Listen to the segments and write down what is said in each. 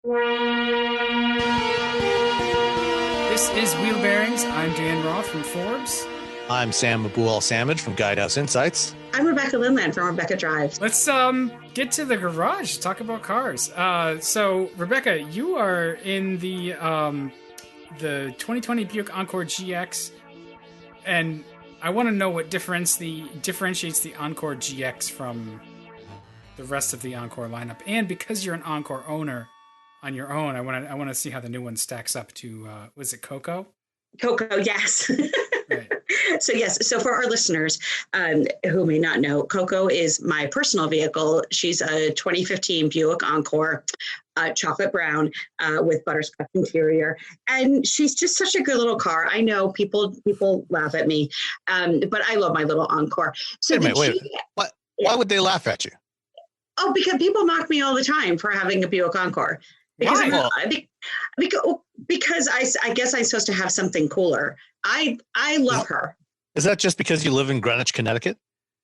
This is Wheel Bearings. I'm Dan Roth from Forbes. I'm Sam Abu-Al-Samad from Guidehouse Insights. I'm Rebecca Lindland from Rebecca Drive. Let's get to the garage, talk about cars. So Rebecca, you are in the 2020 Buick Encore GX, and I want to know what differentiates the Encore GX from the rest of the Encore lineup. And because you're an Encore owner on your own, I want to see how the new one stacks up to was it Coco? Coco, yes. Right. So for our listeners who may not know, Coco is my personal vehicle. She's a 2015 Buick Encore, chocolate brown with butterscotch interior. And she's just such a good little car. I know people laugh at me, but I love my little Encore. So wait. Why would they laugh at you? Oh, because people mock me all the time for having a Buick Encore. Because I guess I'm supposed to have something cooler. I love her. Is that just because you live in Greenwich, Connecticut?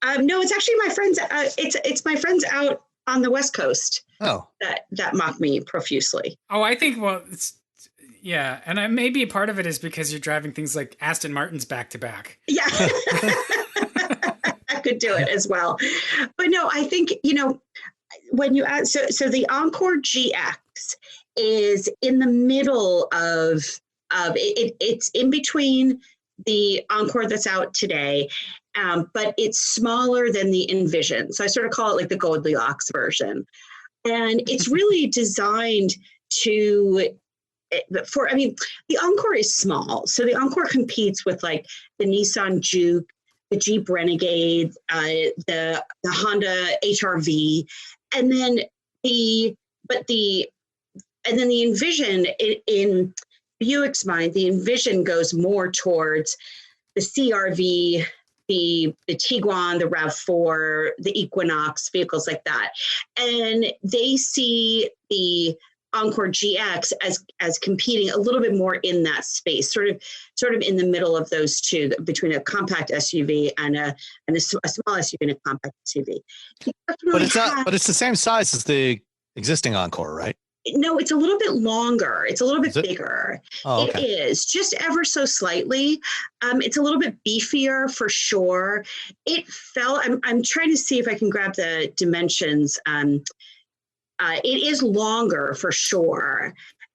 No, it's actually my friends. It's my friends out on the West Coast. Oh, that mock me profusely. Oh, I think and maybe part of it is because you're driving things like Aston Martins back to back. Yeah, I could do it as well. But no, I think when you add so the Encore GX is in the middle of it. It's in between the Encore that's out today, but it's smaller than the Envision. So I sort of call it like the Goldilocks version. And it's really designed the Encore is small. So the Encore competes with like the Nissan Juke, the Jeep Renegade, the Honda HR-V, and then the Envision in Buick's mind, the Envision goes more towards the CR-V, the Tiguan, the RAV4, the Equinox, vehicles like that. And they see the Encore GX as competing a little bit more in that space, sort of in the middle of those two, between a compact SUV and a small SUV and a compact SUV. But it's the same size as the existing Encore, right? No, it's a little bit longer. It's a little bit bigger. Oh, okay. It is, just ever so slightly. It's a little bit beefier for sure. It fell. I'm trying to see if I can grab the dimensions. It is longer for sure,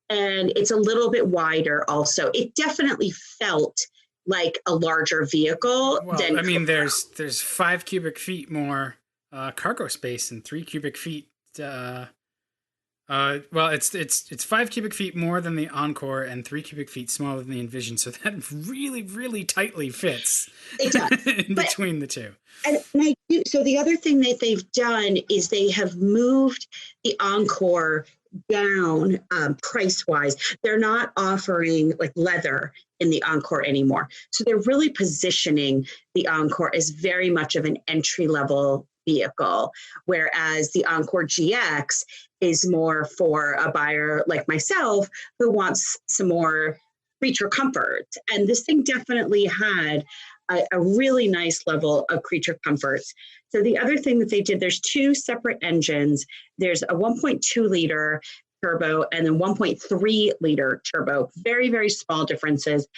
and it's a little bit wider also. It definitely felt like a larger vehicle. Well, there's 5 cubic feet more cargo space and 3 cubic feet. It's 5 cubic feet more than the Encore and 3 cubic feet smaller than the Envision. So that really, really tightly fits. It does. Between the two. So the other thing that they've done is they have moved the Encore down price-wise. They're not offering like leather in the Encore anymore. So they're really positioning the Encore as very much of an entry-level vehicle, whereas the Encore GX is more for a buyer like myself who wants some more creature comfort. And this thing definitely had a really nice level of creature comforts. So the other thing that they did, there's 2 separate engines. There's a 1.2 liter turbo and then 1.3 liter turbo. Very, very small differences.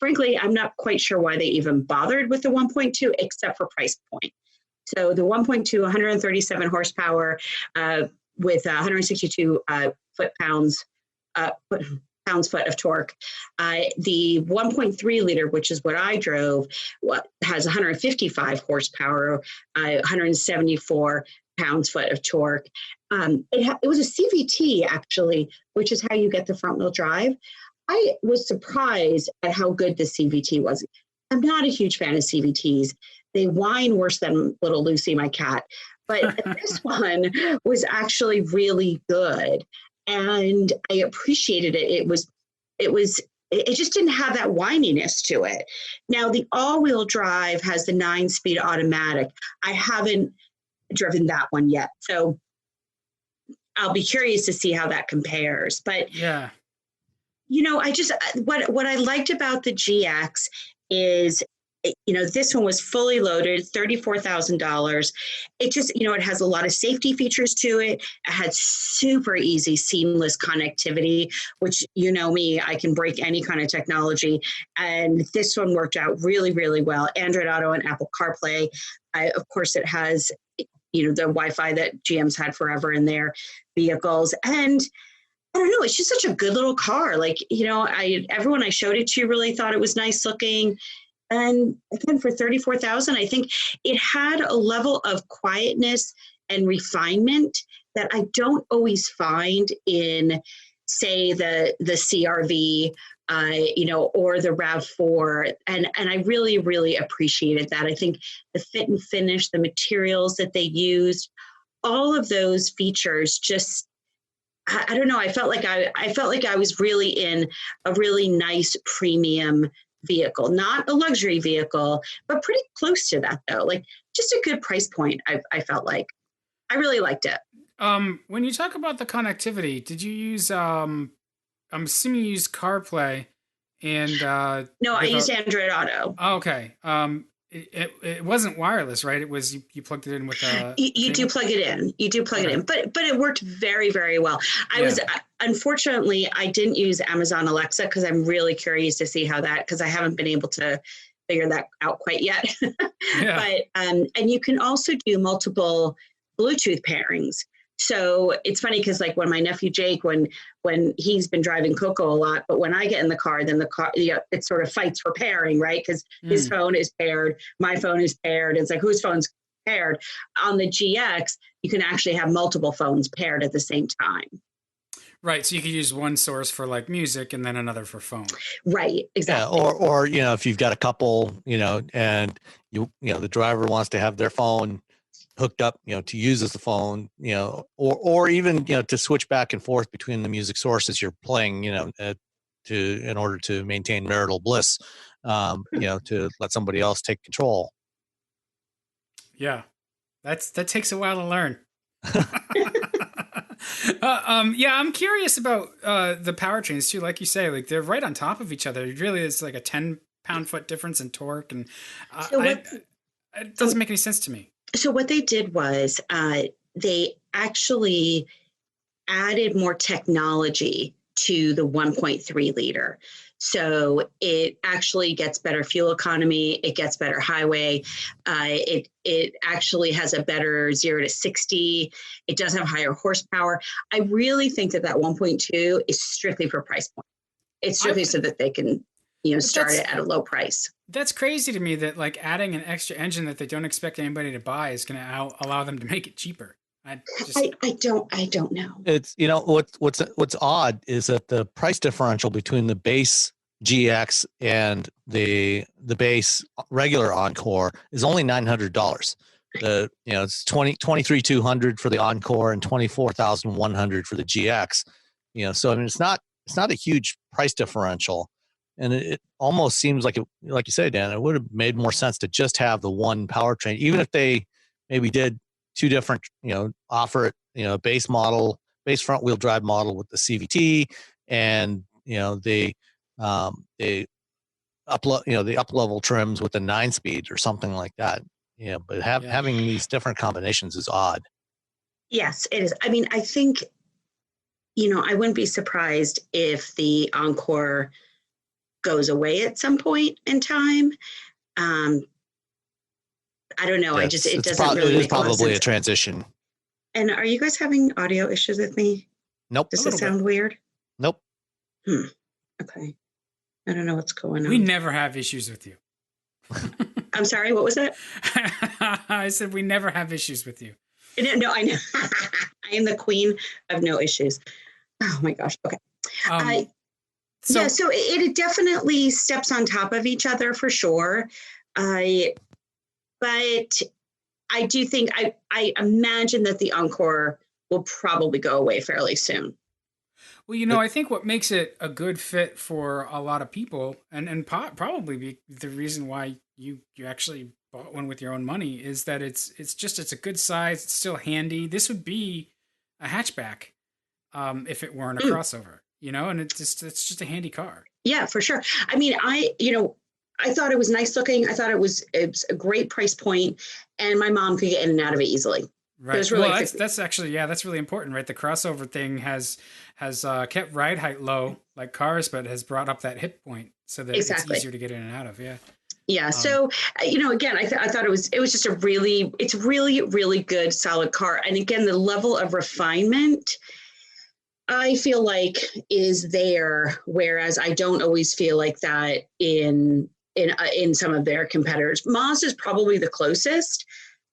Frankly, I'm not quite sure why they even bothered with the 1.2 except for price point. So the 1.2, 137 horsepower with 162 pounds-foot of torque. The 1.3 liter, which is what I drove, has 155 horsepower, 174 pounds-foot of torque. It was a CVT, actually, which is how you get the front-wheel drive. I was surprised at how good the CVT was. I'm not a huge fan of CVTs. They whine worse than little Lucy, my cat. But this one was actually really good. And I appreciated it. It just didn't have that whininess to it. Now, the all-wheel drive has the 9-speed automatic. I haven't driven that one yet. So I'll be curious to see how that compares. But, yeah, what I liked about the GX is This one was fully loaded, $34,000. It just, it has a lot of safety features to it. It had super easy, seamless connectivity, which, me, I can break any kind of technology. And this one worked out really, really well. Android Auto and Apple CarPlay. Of course, it has, the Wi-Fi that GM's had forever in their vehicles. And I don't know, it's just such a good little car. Like, everyone I showed it to really thought it was nice looking. And again, for $34,000, I think it had a level of quietness and refinement that I don't always find in, say, the CRV, or the RAV4. And I really, really appreciated that. I think the fit and finish, the materials that they used, all of those features just, I don't know. I felt like I was really in a really nice premium vehicle, not a luxury vehicle, but pretty close to that though. Like just a good price point. I felt like I really liked it. When you talk about the connectivity, did you use, I'm assuming you used CarPlay and, no, I used Android Auto. Oh, okay. It wasn't wireless, right? It was, you plugged it in with a... You do plug it in. You do plug it in, but it worked very, very well. Unfortunately, I didn't use Amazon Alexa because I'm really curious to see how because I haven't been able to figure that out quite yet. But, and you can also do multiple Bluetooth pairings. So it's funny because like when my nephew Jake, when he's been driving Coco a lot, but when I get in the car, then the car, it sort of fights for pairing, right? Because his phone is paired, my phone is paired. It's like whose phone's paired? On the GX, you can actually have multiple phones paired at the same time. Right, so you could use one source for like music and then another for phone. Right, exactly. Yeah, or if you've got a couple, and the driver wants to have their phone hooked up, to use as the phone, or even, to switch back and forth between the music sources you're playing, in order to maintain marital bliss, to let somebody else take control. Yeah, that takes a while to learn. I'm curious about the powertrains too. Like you say, like they're right on top of each other. It really is like a 10 pound-foot difference in torque, and it doesn't make any sense to me. So what they did was they actually added more technology to the 1.3 liter. So it actually gets better fuel economy. It gets better highway. It actually has a better 0 to 60. It does have higher horsepower. I really think that 1.2 is strictly for price point. It's strictly so that they can start it at a low price. That's crazy to me that like adding an extra engine that they don't expect anybody to buy is going to allow them to make it cheaper. I don't know. It's what's odd is that the price differential between the base GX and the base regular Encore is only $900. It's $23,200 for the Encore and $24,100 for the GX. So I mean it's not a huge price differential. And it almost seems like like you said, Dan, it would have made more sense to just have the one powertrain, even if they maybe did two different, offer it, base front wheel drive model with the CVT, and the up level trims with the 9-speed or something like that. But having these different combinations is odd. Yes, it is. I mean, I think, I wouldn't be surprised if the Encore goes away at some point in time. I don't know. Yes, It doesn't really. It is probably a transition. And are you guys having audio issues with me? Nope. Does it sound weird? Nope. Okay. I don't know what's going on. We never have issues with you. I'm sorry. What was that? I said we never have issues with you. No, I know. I am the queen of no issues. Oh my gosh. Okay. So it definitely steps on top of each other for sure. But I do think, I imagine that the Encore will probably go away fairly soon. Well, I think what makes it a good fit for a lot of people, and probably be the reason why you actually bought one with your own money, is that it's a good size. It's still handy. This would be a hatchback if it weren't a crossover, and it's just a handy car. Yeah, for sure. I mean, I thought it was nice looking. I thought it was a great price point, and my mom could get in and out of it easily. Right. It was really well, that's actually, that's really important, right? The crossover thing has kept ride height low like cars, but has brought up that hip point so that it's easier to get in and out of. Yeah. Yeah. So, again, I thought it was just it's really, really good, solid car. And again, the level of refinement, I feel like is there, whereas I don't always feel like that in some of their competitors. Mazda is probably the closest.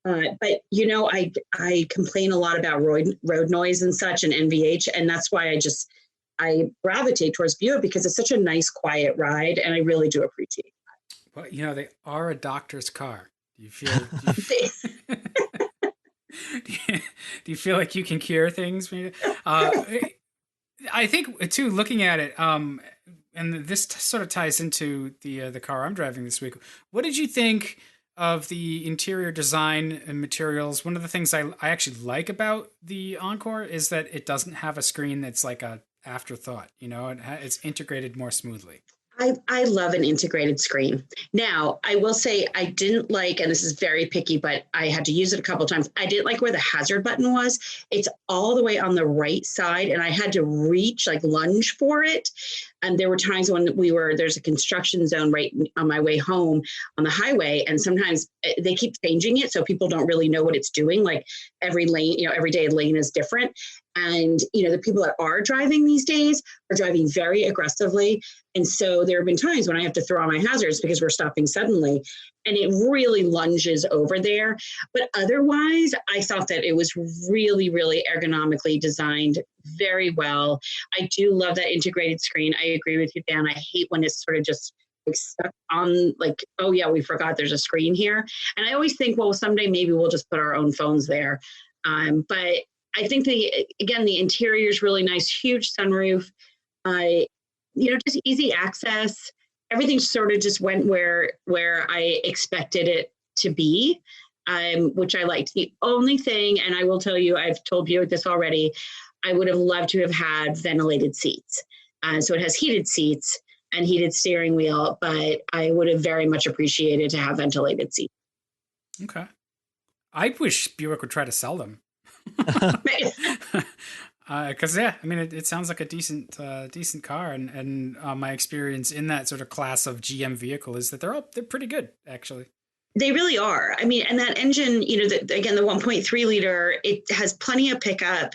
But I complain a lot about road noise and such and NVH, and that's why I gravitate towards Buick because it's such a nice, quiet ride, and I really do appreciate that. Well, they are a doctor's car. Do you feel? Do you feel like you can cure things? I think too. Looking at it, and this sort of ties into the car I'm driving this week. What did you think of the interior design and materials? One of the things I actually like about the Encore is that it doesn't have a screen that's like a afterthought. It's integrated more smoothly. I love an integrated screen. Now, I will say I didn't like, and this is very picky, but I had to use it a couple of times. I didn't like where the hazard button was. It's all the way on the right side, and I had to reach, like lunge for it. And there were times when there's a construction zone right on my way home on the highway, and sometimes they keep changing it, so people don't really know what it's doing. Like every lane, every day a lane is different. And, the people that are driving these days are driving very aggressively. And so there have been times when I have to throw on my hazards because we're stopping suddenly, and it really lunges over there. But otherwise, I thought that it was really, really ergonomically designed very well. I do love that integrated screen. I agree with you, Dan. I hate when it's sort of just like stuck on, like, oh yeah, we forgot there's a screen here. And I always think, well, someday maybe we'll just put our own phones there. But I think the interior is really nice, huge sunroof, just easy access. Everything sort of just went where I expected it to be, which I liked. The only thing, and I will tell you, I've told you this already, I would have loved to have had ventilated seats. So it has heated seats and heated steering wheel, but I would have very much appreciated to have ventilated seats. Okay. I wish Buick would try to sell them. Because it sounds like a decent car, and my experience in that sort of class of GM vehicle is that they're pretty good, actually. They really are. And that engine, the 1.3 liter, it has plenty of pickup.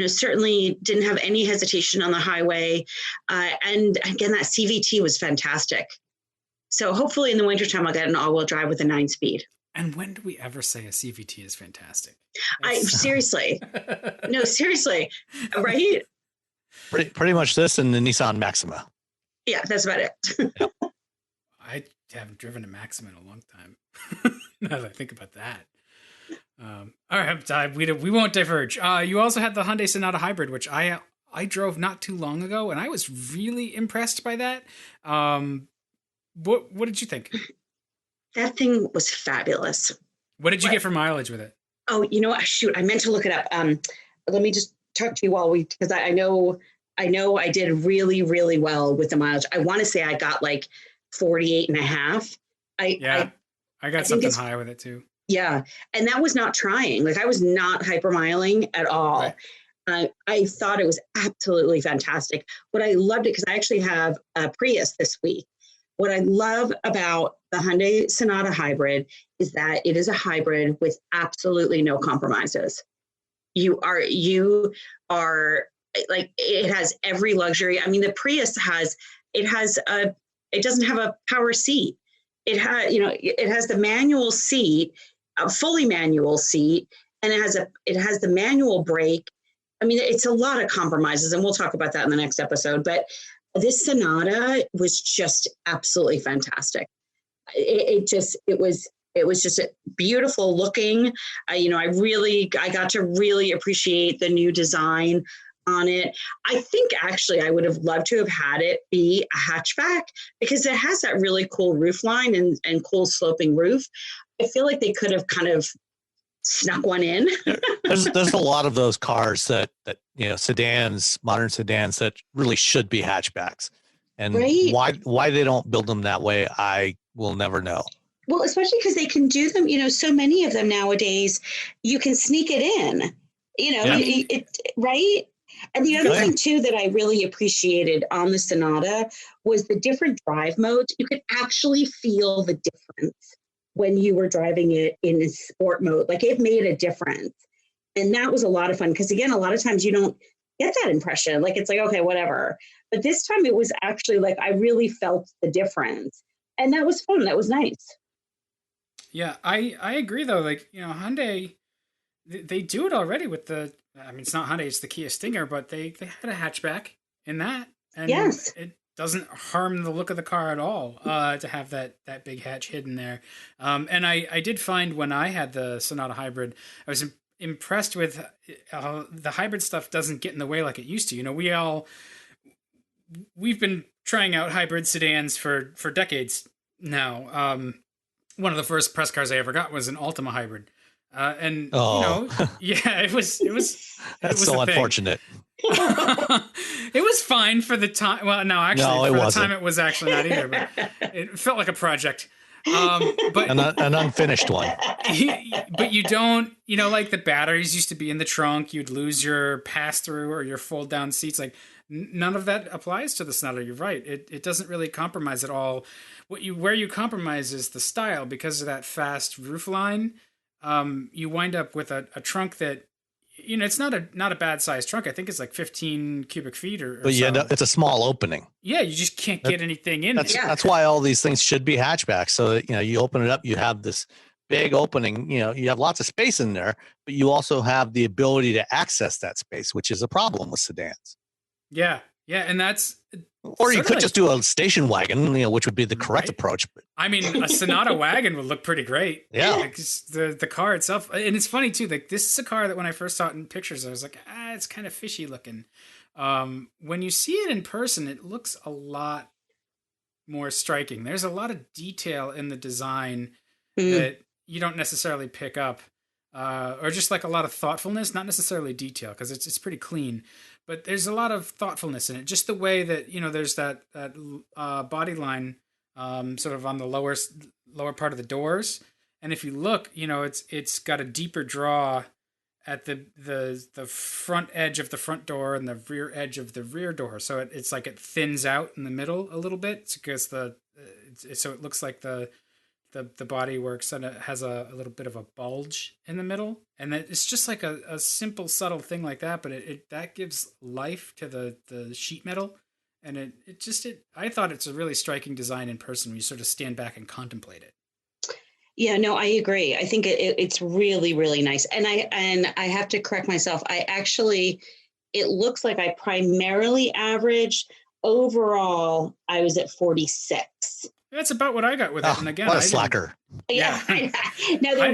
Certainly didn't have any hesitation on the highway, and again, that CVT was fantastic. So hopefully in the wintertime I'll get an all-wheel drive with a 9-speed. And when do we ever say a CVT is fantastic? Seriously. No, seriously. Right? Pretty much this and the Nissan Maxima. Yeah, that's about it. Yep. I haven't driven a Maxima in a long time. Now that I think about that. All right, we won't diverge. You also had the Hyundai Sonata Hybrid, which I drove not too long ago, and I was really impressed by that. What did you think? That thing was fabulous. What did you get for mileage with it? Oh, shoot, I meant to look it up. Let me just talk to you because I know I did really, really well with the mileage. I want to say I got like 48 and a half. I got something high with it too. Yeah. And that was not trying. Like I was not hypermiling at all. Right. I thought it was absolutely fantastic. What I loved it, because I actually have a Prius this week. What I love about the Hyundai Sonata Hybrid is that it is a hybrid with absolutely no compromises. You are like, it has every luxury. The Prius it doesn't have a power seat. It has the manual seat, a fully manual seat, and it has the manual brake. It's a lot of compromises, and we'll talk about that in the next episode, but this Sonata was just absolutely fantastic. It was just a beautiful looking. I got to really appreciate the new design on it. I think actually I would have loved to have had it be a hatchback because it has that really cool roof line and cool sloping roof. I feel like they could have kind of snuck one in. There's a lot of those cars that sedans, modern sedans that really should be hatchbacks, and right? why they don't build them that way, I we'll never know. Well, especially because they can do them, so many of them nowadays, you can sneak it in, right? And the other thing too that I really appreciated on the Sonata was the different drive modes. You could actually feel the difference when you were driving it in sport mode. Like it made a difference. And that was a lot of fun because, again, a lot of times you don't get that impression. Like it's like, okay, whatever. But this time it was actually like I really felt the difference. And that was fun. That was nice. Yeah, I agree though. Like, Hyundai, they do it already with it's not Hyundai, it's the Kia Stinger, but they had a hatchback in that. And yes, it doesn't harm the look of the car at all to have that big hatch hidden there. And I did find when I had the Sonata Hybrid, I was impressed with the hybrid stuff doesn't get in the way like it used to. We've been trying out hybrid sedans for decades now. One of the first press cars I ever got was an Altima hybrid. It was That's so unfortunate. It was fine for the time. Well, no, actually, no, for the wasn't. time it was actually not either, but it felt like a project. But an unfinished one. But you don't, like the batteries used to be in the trunk. You'd lose your pass through or your fold down seats. Like none of that applies to the Sonata. You're right. It doesn't really compromise at all. Where you compromise is the style because of that fast roof line. You wind up with a trunk that, it's not a bad sized trunk. I think it's like 15 cubic feet or but you so. it's a small opening. Yeah, you just can't get anything in. That's why all these things should be hatchbacks. So that, you open it up, you have this big opening, you have lots of space in there, but you also have the ability to access that space, which is a problem with sedans. Yeah. Yeah. And that's, or you could just do a station wagon, which would be the correct approach. But I mean, a Sonata wagon would look pretty great. Yeah. Like the car itself. And it's funny too, like this is a car that when I first saw it in pictures, I was like, it's kind of fishy looking. When you see it in person, it looks a lot more striking. There's a lot of detail in the design that you don't necessarily pick up. Or just like a lot of thoughtfulness, not necessarily detail, because it's pretty clean, but there's a lot of thoughtfulness in it. Just the way that, there's that body line sort of on the lower part of the doors. And if you look, it's got a deeper draw at the front edge of the front door and the rear edge of the rear door. So it's like it thins out in the middle a little bit because so it looks like the body works and it has a little bit of a bulge in the middle. And it's just like a simple, subtle thing like that, but that gives life to the sheet metal. And I thought it's a really striking design in person when you sort of stand back and contemplate it. Yeah, no, I agree. I think it's really, really nice. And I have to correct myself. It looks like I primarily averaged. Overall, I was at 46. That's about what I got with it. And again, what a slacker. Yeah. Now there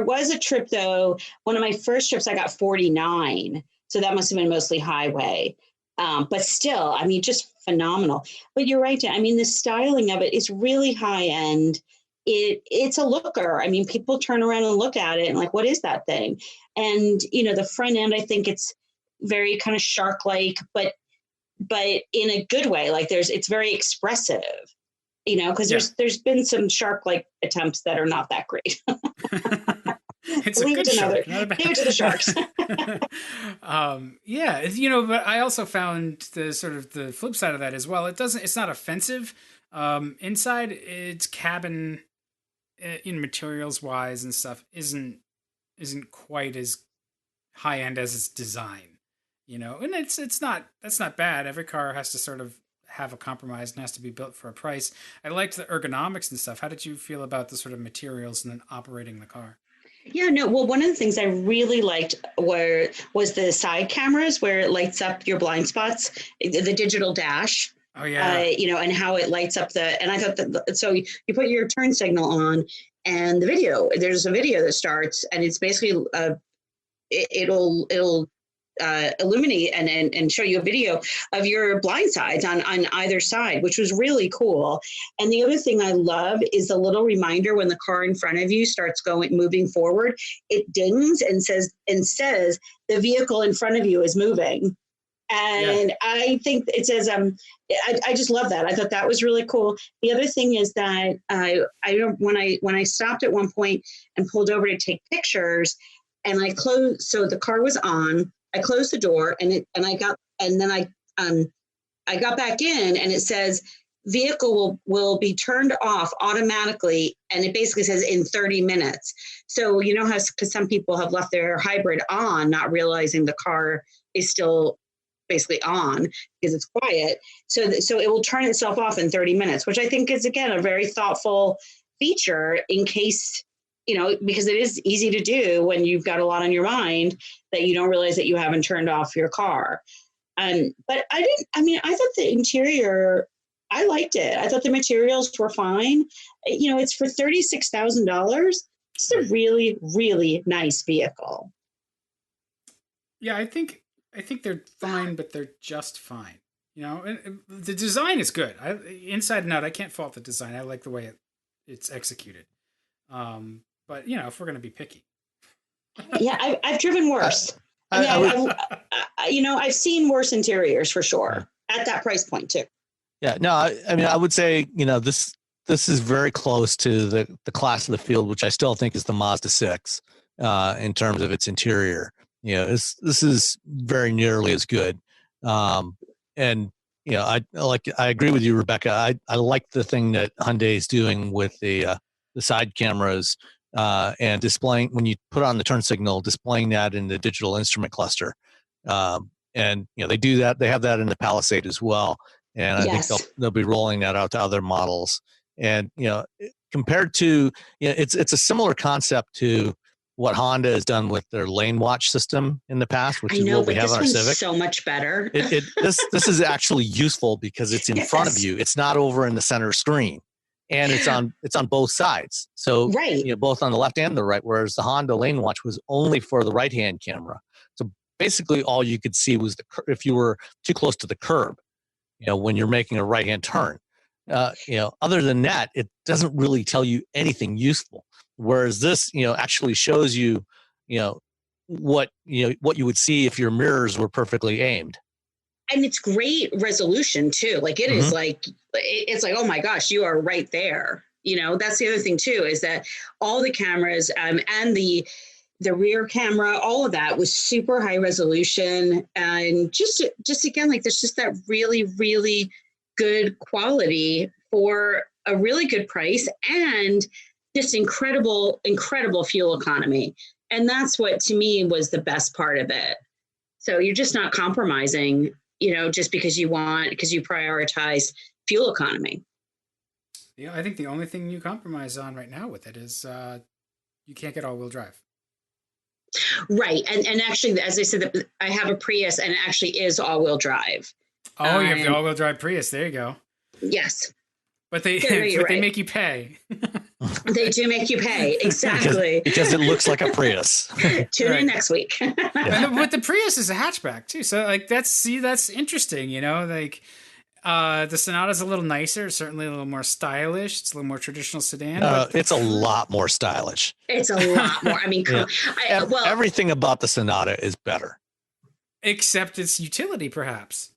was a trip though. One of my first trips, I got 49. So that must have been mostly highway. But still, I mean, just phenomenal. But you're right, Dan. I mean, the styling of it is really high end. It's a looker. I mean, people turn around and look at it and like, what is that thing? And, the front end, I think it's very kind of shark-like, but in a good way. Like it's very expressive, because there's been some shark-like attempts that are not that great. It's leave a good it to shark. Leave it to the sharks. But I also found the sort of the flip side of that as well. It's not offensive. Inside its cabin, in materials wise and stuff, isn't quite as high end as its design, and that's not bad. Every car has to sort of have a compromise and has to be built for a price. I liked the ergonomics and stuff. How did you feel about the sort of materials and then operating the car? Yeah, no. Well, one of the things I really liked was the side cameras where it lights up your blind spots, the digital dash. Oh yeah. And how it lights up and I thought that, so you put your turn signal on and there's a video that starts and it's basically, it'll illuminate and show you a video of your blind sides on either side, which was really cool. And the other thing I love is the little reminder when the car in front of you starts moving forward, it dings and says the vehicle in front of you is moving. And I think it says, I just love that. I thought that was really cool. The other thing is that when I stopped at one point and pulled over to take pictures, and I closed, so the car was on. I closed the door, and I got back in, and it says vehicle will be turned off automatically, and it basically says in 30 minutes. So you know how, because some people have left their hybrid on, not realizing the car is still basically on because it's quiet. So it will turn itself off in 30 minutes, which I think is, again, a very thoughtful feature in case, because it is easy to do when you've got a lot on your mind that you don't realize that you haven't turned off your car. But I thought the interior, I liked it. I thought the materials were fine. It's for $36,000. It's a really, really nice vehicle. Yeah, I think they're fine, but they're just fine. And the design is good. Inside and out, I can't fault the design. I like the way it's executed. But if we're going to be picky. Yeah, I've driven worse. I've seen worse interiors for sure at that price point too. Yeah, no, I would say, this is very close to the class of the field, which I still think is the Mazda 6 in terms of its interior. This is very nearly as good. And I agree with you, Rebecca. I like the thing that Hyundai is doing with the side cameras and displaying, when you put on the turn signal, displaying that in the digital instrument cluster. And they do that. They have that in the Palisade as well. And I think they'll be rolling that out to other models. And compared to, it's a similar concept to what Honda has done with their lane watch system in the past, which is what we have on our Civic. So much better. This is actually useful because it's in front of you. It's not over in the center screen, and it's on both sides. So both on the left and the right. Whereas the Honda lane watch was only for the right hand camera. So basically, all you could see was if you were too close to the curb, when you're making a right hand turn. Other than that, it doesn't really tell you anything useful. Whereas this, actually shows you, what you would see if your mirrors were perfectly aimed. And it's great resolution too. Like it is like, it's like, oh my gosh, you are right there. That's the other thing too, is that all the cameras and the rear camera, all of that was super high resolution. And just again, like there's just that really, really good quality for a really good price and just incredible fuel economy. And that's what, to me, was the best part of it. So you're just not compromising, just because you prioritize fuel economy. Yeah, I think the only thing you compromise on right now with it is you can't get all-wheel drive. Right. And actually, as I said, I have a Prius and it actually is all-wheel drive. Oh, you have the all-wheel drive Prius. There you go. Yes. But they make you pay. They do make you pay, exactly. because it looks like a Prius. Tune in next week. But the Prius is a hatchback too, so like that's interesting. The Sonata's a little nicer, certainly a little more stylish. It's a little more traditional sedan. It's a lot more stylish. It's a lot more. I mean, everything about the Sonata is better, except its utility, perhaps.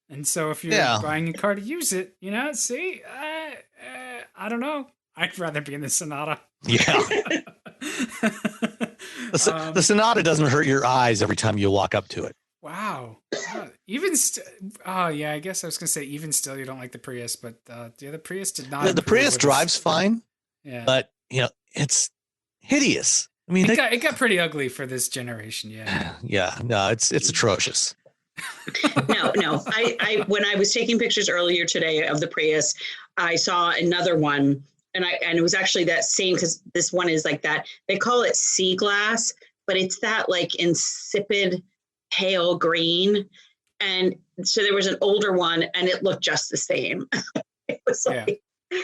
And so if you're buying a car to use it, I don't know. I'd rather be in the Sonata. Yeah. The Sonata doesn't hurt your eyes every time you walk up to it. Wow. I guess I was going to say even still you don't like the Prius, but the Prius did not. The Prius drives fine, but it's hideous. I mean, it got pretty ugly for this generation. Yeah. Yeah. No, it's atrocious. No. I when I was taking pictures earlier today of the Prius, I saw another one, and it was actually that same, because this one is like that. They call it sea glass, but it's that like insipid pale green, and so there was an older one, and it looked just the same. It was like, yeah.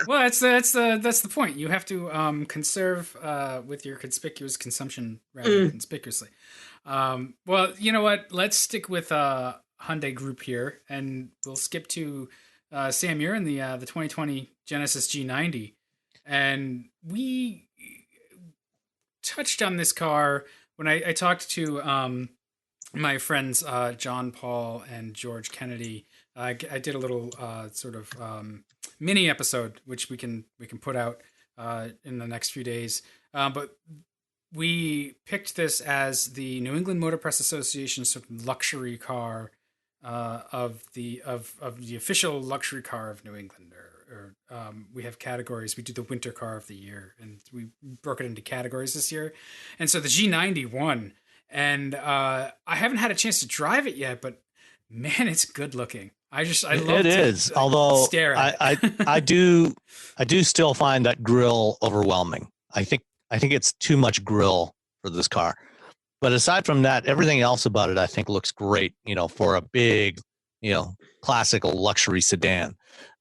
Well, that's the point. You have to conserve with your conspicuous consumption rather conspicuously. Well, you know what? Let's stick with Hyundai Group here, and we'll skip to Sam. You're in the 2020 Genesis G90, and we touched on this car when I talked to my friends John Paul and George Kennedy. I did a little sort of mini episode, which we can put out in the next few days. But we picked this as the New England Motor Press Association's sort of luxury car of the official luxury car of New England. Or we have categories. We do the winter car of the year, and we broke it into categories this year. And so the G90 won. And I haven't had a chance to drive it yet, but man, it's good looking. I love it is. Although stare at I do still find that grille overwhelming. I think it's too much grille for this car. But aside from that, everything else about it, I think, looks great. For a big, classical luxury sedan.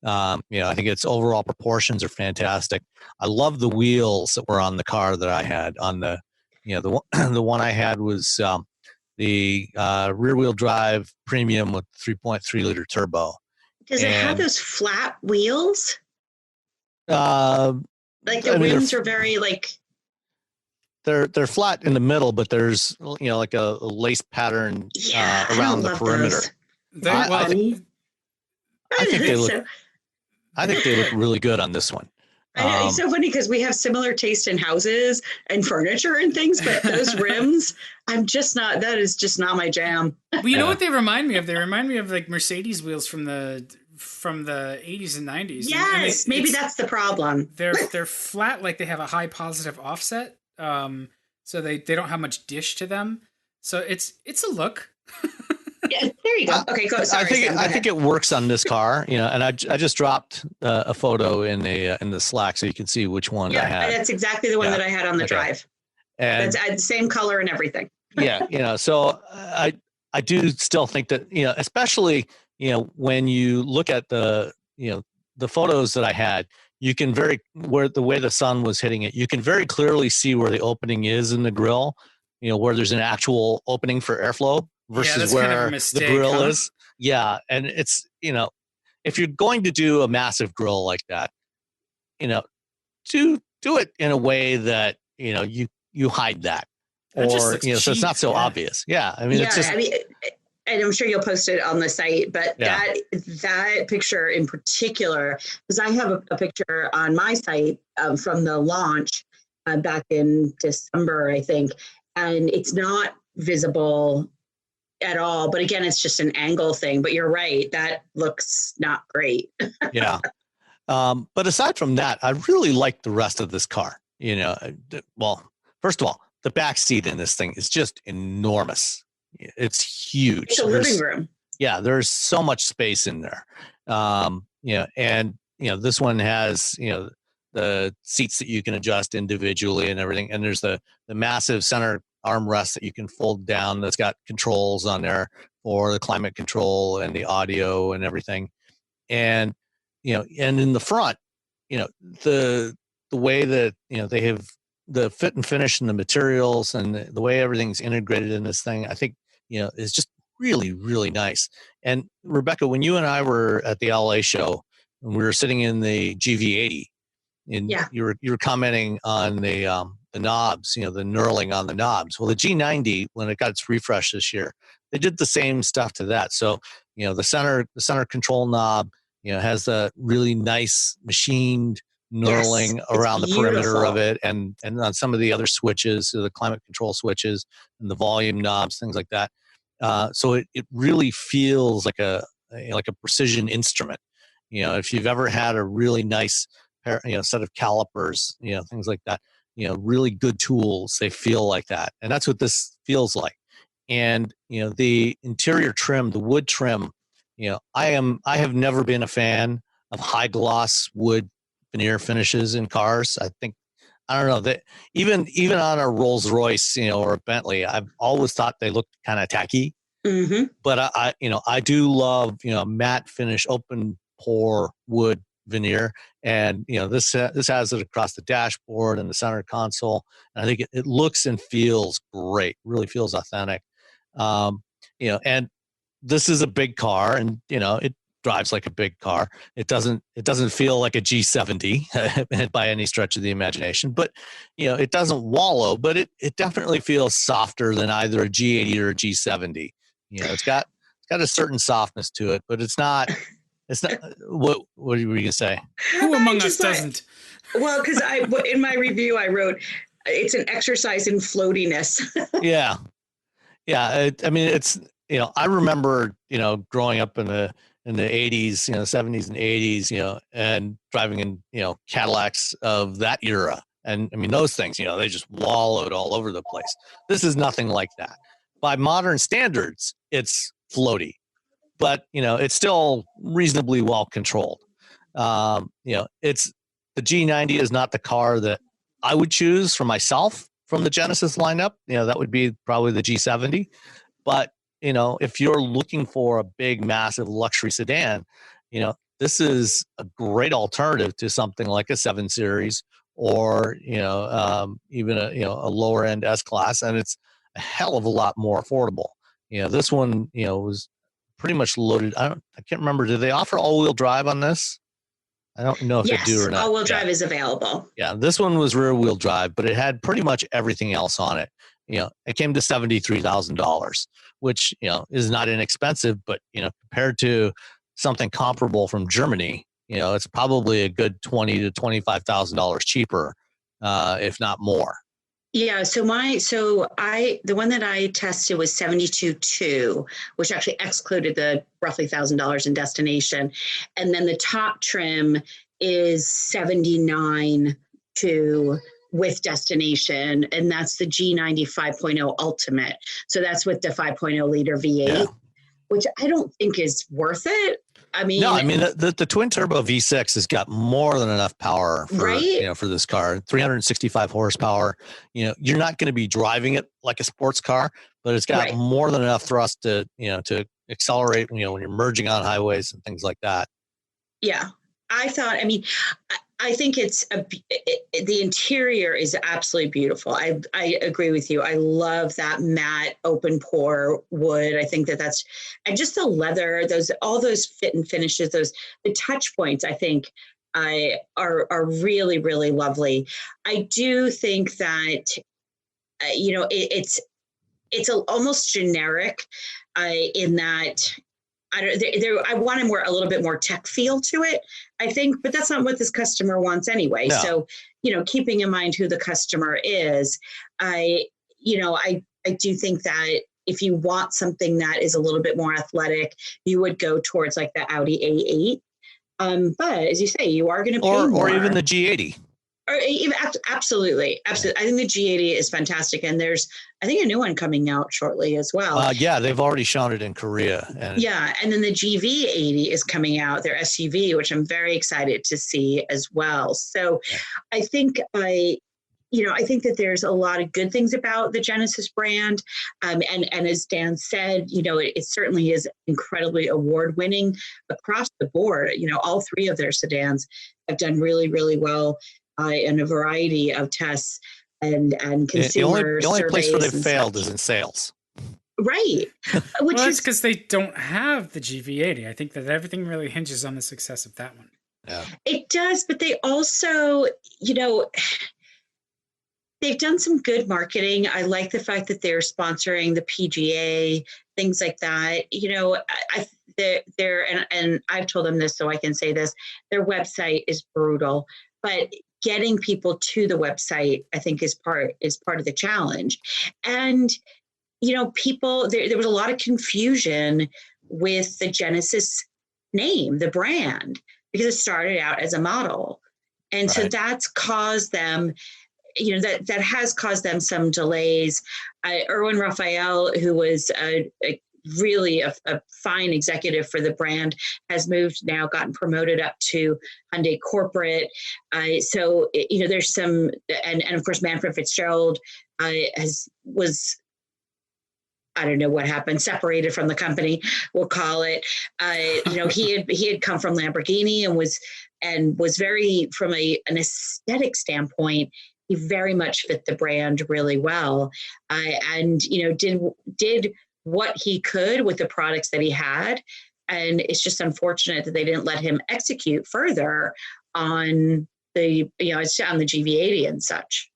I think its overall proportions are fantastic. I love the wheels that were on the car that I had on the. The one I had was the rear-wheel drive premium with 3.3 liter turbo. Does it have those flat wheels? Like the rims are very they're flat in the middle, but there's like a lace pattern around the perimeter. I think they look. I think they look really good on this one. I know, it's so funny because we have similar taste in houses and furniture and things, but those rims, that is just not my jam. Well, you know what they remind me of? They remind me of like Mercedes wheels from the 80s and 90s. Yes, and maybe that's the problem. They're flat, like they have a high positive offset. So they don't have much dish to them. So it's a look. Yeah, there you go. Okay, go. Sorry, I think it works on this car, and I just dropped a photo in the Slack so you can see which one I had. That's exactly the one that I had on the drive. And it's the same color and everything. So I do still think that, especially, when you look at the photos that I had, you can where the way the sun was hitting it, you can very clearly see where the opening is in the grill, where there's an actual opening for airflow versus where kind of mistake, the grill is. Yeah. And it's, if you're going to do a massive grill like that, do it in a way that, you hide that, or, so it's not so obvious. Yeah. I mean, it's just, and I'm sure you'll post it on the site, but that picture in particular, because I have a picture on my site from the launch back in December, I think, and it's not visible at all. But again, it's just an angle thing. But you're right, that looks not great. Yeah. But aside from that, I really like the rest of this car. Well, first of all, the back seat in this thing is just enormous. It's huge. It's a living room. Yeah, there's so much space in there. And this one has the seats that you can adjust individually and everything. And there's the massive center armrest that you can fold down. That's got controls on there for the climate control and the audio and everything. And and in the front, the way that they have the fit and finish and the materials and the way everything's integrated in this thing, I think, is just really, really nice. And Rebecca, when you and I were at the LA show and we were sitting in the GV80, and you were commenting on the knobs, the knurling on the knobs. Well, the G90, when it got its refresh this year, they did the same stuff to that. So, the center control knob, has the really nice machined knurling around the perimeter of it, and on some of the other switches, so the climate control switches and the volume knobs, things like that. So it really feels like a precision instrument. If you've ever had a really nice set of calipers, things like that, really good tools, they feel like that. And that's what this feels like. And, the interior trim, the wood trim, I have never been a fan of high gloss wood veneer finishes in cars. I don't know that even on a Rolls Royce, or a Bentley, I've always thought they looked kind of tacky. Mm-hmm. But I do love, matte finish, open pore wood veneer. And, this has it across the dashboard and the center console. And I think it looks and feels great, really feels authentic. And this is a big car, and, drives like a big car. It doesn't feel like a G70 by any stretch of the imagination, but it doesn't wallow, but it definitely feels softer than either a G80 or a G70. It's got a certain softness to it, but it's not what were you going to say? Who among us doesn't? Well, because in my review I wrote it's an exercise in floatiness. Yeah. I mean, it's I remember growing up in the 80s, 70s and 80s, and driving in Cadillacs of that era, and I mean those things, they just wallowed all over the place. This is nothing like that. By modern standards, it's floaty, but it's still reasonably well controlled. It's the G90 is not the car that I would choose for myself from the Genesis lineup. That would be probably the G70. But, if you're looking for a big, massive luxury sedan, this is a great alternative to something like a 7 Series or, even a lower end S-Class. And it's a hell of a lot more affordable. This one, was pretty much loaded. I can't remember. Do they offer all-wheel drive on this? I don't know if they do or not. All-wheel drive is available. Yeah, this one was rear-wheel drive, but it had pretty much everything else on it. It came to $73,000, which is not inexpensive, but compared to something comparable from Germany, it's probably a good $20,000 to $25,000 cheaper, if not more. Yeah, so the one that I tested was 72.2, which actually excluded the roughly $1,000 in destination, and then the top trim is 79.2 with destination, and that's the G90 5.0 Ultimate. So that's with the 5.0 liter V8, which I don't think is worth it. I mean, no, the twin turbo V6 has got more than enough power for, for this car, 365 horsepower. You're not going to be driving it like a sports car, but it's got more than enough thrust to accelerate, when you're merging on highways and things like that. Yeah. I think the interior is absolutely beautiful. I agree with you. I love that matte open pore wood. I think that's, and just the leather, all those fit and finishes, the touch points, I think are really, really lovely. I do think that, it's almost generic in that, I want a little bit more tech feel to it, I think, but that's not what this customer wants anyway. No. So, keeping in mind who the customer is, I do think that if you want something that is a little bit more athletic, you would go towards like the Audi A8. But as you say, you are going to pay more. Or even the G80. Or even, absolutely. I think the G80 is fantastic, and there's, I think, a new one coming out shortly as well. Yeah, they've already shown it in Korea. And then the GV80 is coming out, their SUV, which I'm very excited to see as well. So, I think I think that there's a lot of good things about the Genesis brand, and as Dan said, it certainly is incredibly award-winning across the board. All three of their sedans have done really, really well. In a variety of tests and consumer the only place where they've surveys failed is in sales. Right. Well, that's because they don't have the GV80. I think that everything really hinges on the success of that one. Yeah. It does, but they also, they've done some good marketing. I like the fact that they're sponsoring the PGA, things like that. And I've told them this, so I can say this, their website is brutal, but getting people to the website, I think, is part of the challenge. And, people, there was a lot of confusion with the Genesis name, the brand, because it started out as a model. And so that's caused them, that has caused them some delays. Erwin Raphael, who was really a fine executive for the brand, has gotten promoted up to Hyundai corporate. So, there's some, and of course, Manfred Fitzgerald I don't know what happened, separated from the company, we'll call it. He had come from Lamborghini and was very, from an aesthetic standpoint, he very much fit the brand really well. And, did what he could with the products that he had. And it's just unfortunate that they didn't let him execute further on the, it's on the GV80 and such.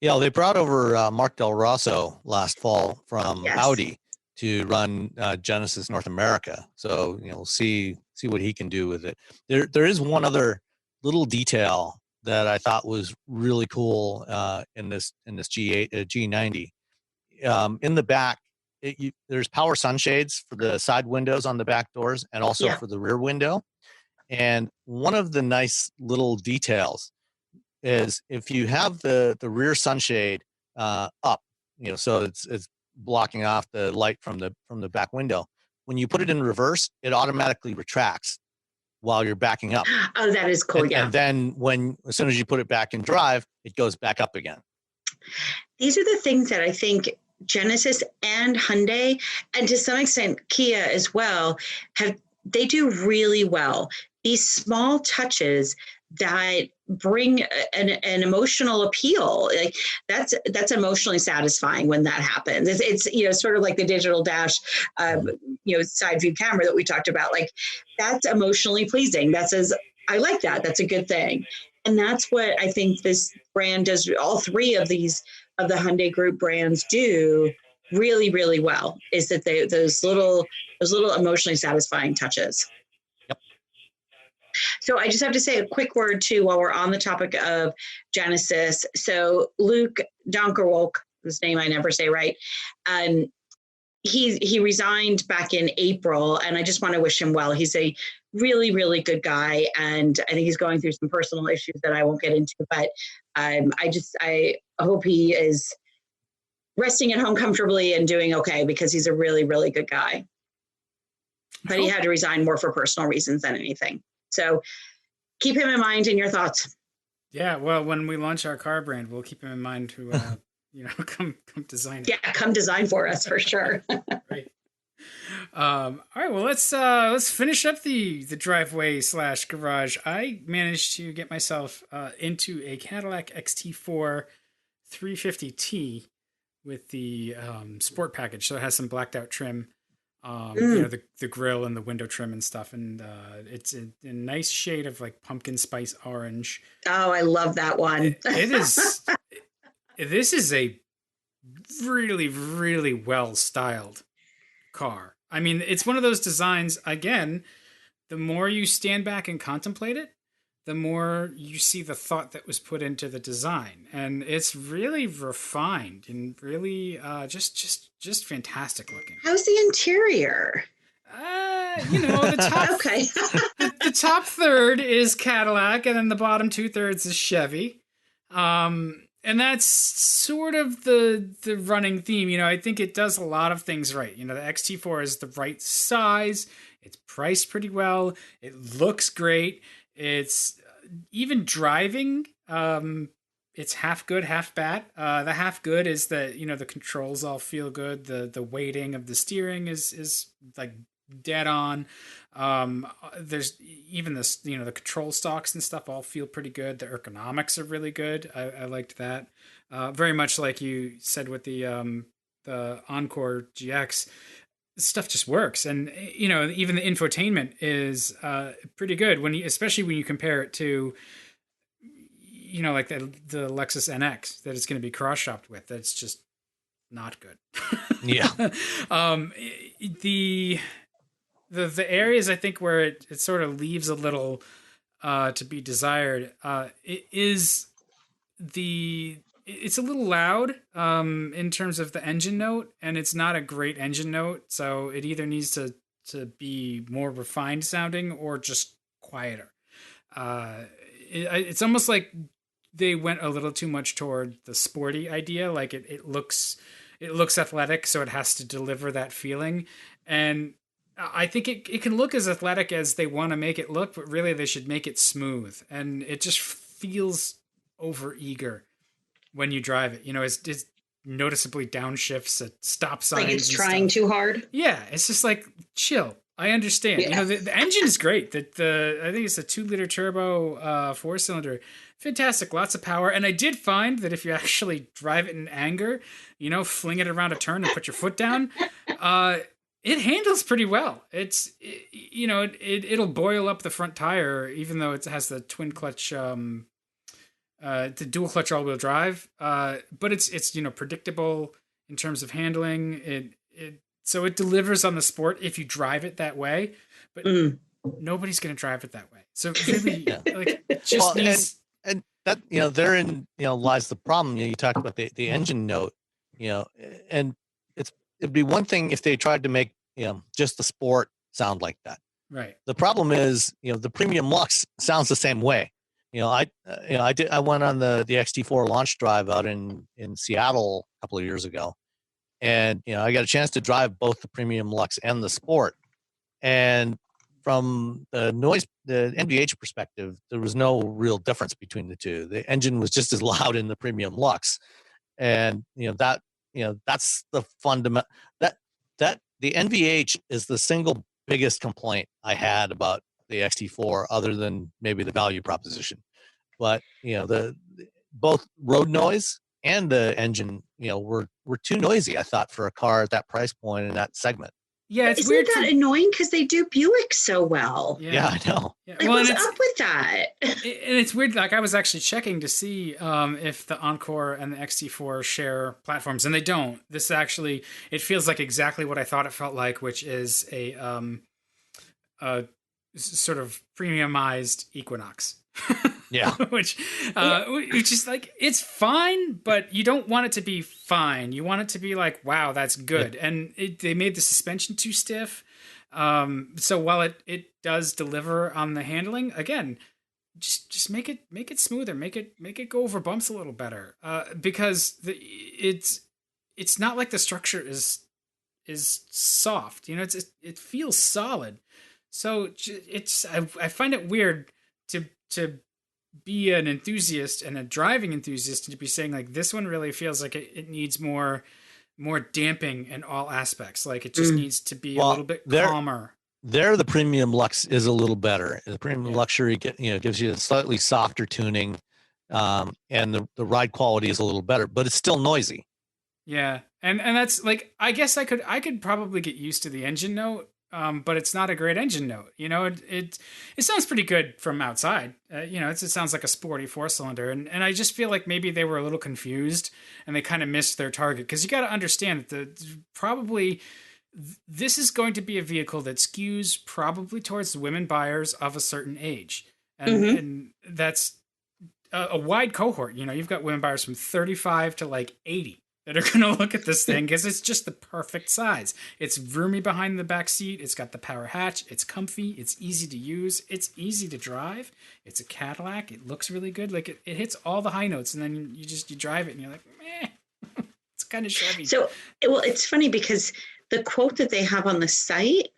Yeah, they brought over Mark Del Rosso last fall from Yes. Audi to run Genesis North America. So, see what he can do with it. There is one other little detail that I thought was really cool in this G8 G90. In the back, there's power sunshades for the side windows on the back doors and also for the rear window. And one of the nice little details is if you have the rear sunshade up, so it's blocking off the light from the back window. When you put it in reverse, it automatically retracts while you're backing up. Oh, that is cool. And then as soon as you put it back in drive, it goes back up again. These are the things that I think Genesis and Hyundai, and to some extent Kia as well, they do really well. These small touches that bring an emotional appeal, like that's emotionally satisfying when that happens. It's sort of like the digital dash, side view camera that we talked about. Like that's emotionally pleasing. I like that. That's a good thing. And that's what I think this brand does. All three of the Hyundai Group brands do really, really well, is that those little emotionally satisfying touches. Yep. So I just have to say a quick word too, while we're on the topic of Genesis. So Luke Donkerwolk, whose name I never say right, he resigned back in April, and I just want to wish him well. He's a really, really good guy, and I think he's going through some personal issues that I won't get into, but I hope he is resting at home comfortably and doing okay, because he's a really, really good guy. But he had to resign more for personal reasons than anything. So keep him in mind in your thoughts. Yeah, well, when we launch our car brand, we'll keep him in mind to come design it. Yeah, come design for us for sure. Right. All right, well, let's finish up the driveway / garage. I managed to get myself into a Cadillac XT4 350T with the sport package. So it has some blacked out trim, the grill and the window trim and stuff, and it's a nice shade of like pumpkin spice orange. Oh, I love that one. It is. This is a really, really well styled car. I mean, it's one of those designs, again, the more you stand back and contemplate it, the more you see the thought that was put into the design. And it's really refined and really just fantastic looking. How's the interior? The top okay. the top third is Cadillac, and then the bottom 2/3 is Chevy. And that's sort of the running theme. I think it does a lot of things right. The XT4 is the right size. It's priced pretty well. It looks great. It's even driving. It's half good, half bad. The half good is that, the controls all feel good. The weighting of the steering is like dead on. There's even this, the control stalks and stuff all feel pretty good. The ergonomics are really good. I liked that. Very much like you said with the Encore GX, stuff just works. And, even the infotainment is pretty good especially when you compare it to, like the Lexus NX that it's going to be cross-shopped with. That's just not good. Yeah. The areas I think where it sort of leaves a little to be desired, it's a little loud in terms of the engine note, and it's not a great engine note, so it either needs to be more refined sounding or just quieter. It's almost like they went a little too much toward the sporty idea, like it looks athletic, so it has to deliver that feeling. And I think it can look as athletic as they want to make it look, but really they should make it smooth. And it just feels over-eager when you drive it. It's noticeably downshifts at stop signs. Like it's trying too hard? Yeah, it's just like, chill. I understand. Yeah. The engine is great. I think it's a 2-liter turbo 4-cylinder. Fantastic, lots of power. And I did find that if you actually drive it in anger, fling it around a turn and put your foot down, It handles pretty well. It'll boil up the front tire, even though it has the twin clutch, the dual clutch all wheel drive. But it's predictable in terms of handling. So it delivers on the sport if you drive it that way. But nobody's going to drive it that way. So really, it just needs. And that therein lies the problem. You talk about the engine note, and it'd be one thing if they tried to make just the sport sound like that. Right. The problem is the premium Lux sounds the same way. I went on the XT4 launch drive out in Seattle a couple of years ago, and I got a chance to drive both the premium Lux and the sport, and from the NVH perspective, there was no real difference between the two. The engine was just as loud in the premium Lux, and that's the fundamental. That the NVH is the single biggest complaint I had about the XT4, other than maybe the value proposition. But both road noise and the engine, were too noisy, I thought, for a car at that price point in that segment. Yeah, it's Isn't weird. That annoying because they do Buick so well. Yeah, I know. Yeah. Like, what's up with that? And it's weird. Like, I was actually checking to see if the Encore and the XT4 share platforms, and they don't. This actually, it feels like exactly what I thought it felt like, which is a sort of premiumized Equinox. Yeah. which is like, it's fine, but you don't want it to be fine. You want it to be like, wow, that's good. Yeah. And they made the suspension too stiff. So while it does deliver on the handling, again, just make it smoother, make it go over bumps a little better. Because it's not like the structure is soft. It feels solid. So I find it weird to be an enthusiast and a driving enthusiast and to be saying like, this one really feels like it needs more damping in all aspects. Like, it just needs to be a little bit calmer. The premium Lux is a little better. The premium luxury gives you a slightly softer tuning, and the ride quality is a little better, but it's still noisy. Yeah, and that's like, I guess I could probably get used to the engine note. But it's not a great engine note. It sounds pretty good from outside. It sounds like a sporty 4-cylinder. And I just feel like maybe they were a little confused and they kind of missed their target. Because you got to understand that this is going to be a vehicle that skews probably towards women buyers of a certain age. And that's a wide cohort. You've got women buyers from 35 to like 80. That are going to look at this thing because it's just the perfect size. It's roomy behind the back seat. It's got the power hatch. It's comfy. It's easy to use. It's easy to drive. It's a Cadillac. It looks really good. Like, it hits all the high notes, and then you drive it and you're like, meh. It's kind of Chevy. So, it's funny because the quote that they have on the site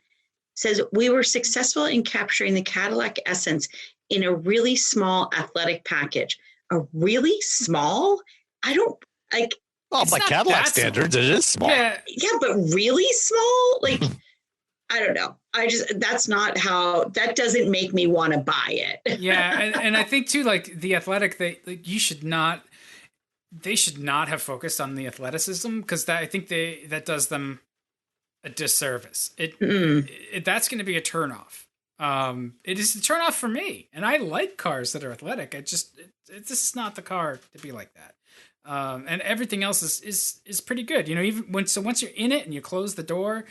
says, "We were successful in capturing the Cadillac essence in a really small athletic package." A really small? I don't like. Well, by Cadillac standards, it is small. Yeah, but really small? Like, I don't know. That doesn't make me want to buy it. Yeah, and I think too, like, the athletic, they should not have focused on the athleticism, because I think that does them a disservice. That's going to be a turnoff. It is a turnoff for me, and I like cars that are athletic. This is not the car to be like that. And everything else is pretty good. Even once you're in it and you close the door,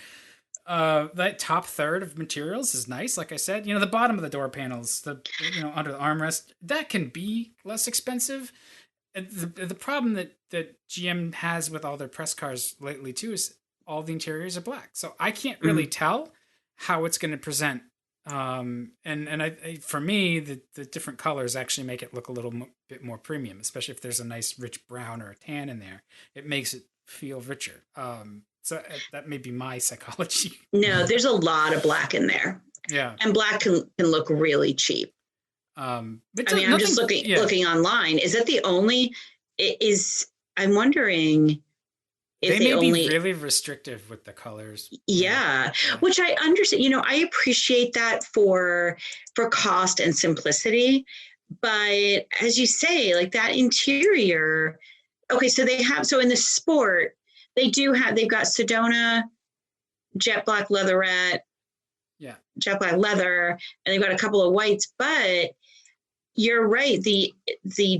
that top third of materials is nice. Like I said, the bottom of the door panels, under the armrest, that can be less expensive. And the problem that GM has with all their press cars lately too is all the interiors are black. So I can't really tell how it's going to present. And for me, the different colors actually make it look a little bit more premium, especially if there's a nice rich brown or a tan in there. It makes it feel richer. So that may be my psychology. No, there's a lot of black in there. Yeah, and black can look really cheap. I'm just looking online. Is that the only? I'm wondering. They may be really restrictive with the colors. Yeah, which I understand. I appreciate that for cost and simplicity. But as you say, like, that interior, okay, so in the sport, they've got Sedona jet black leatherette, jet black leather, and they've got a couple of whites. But you're right, the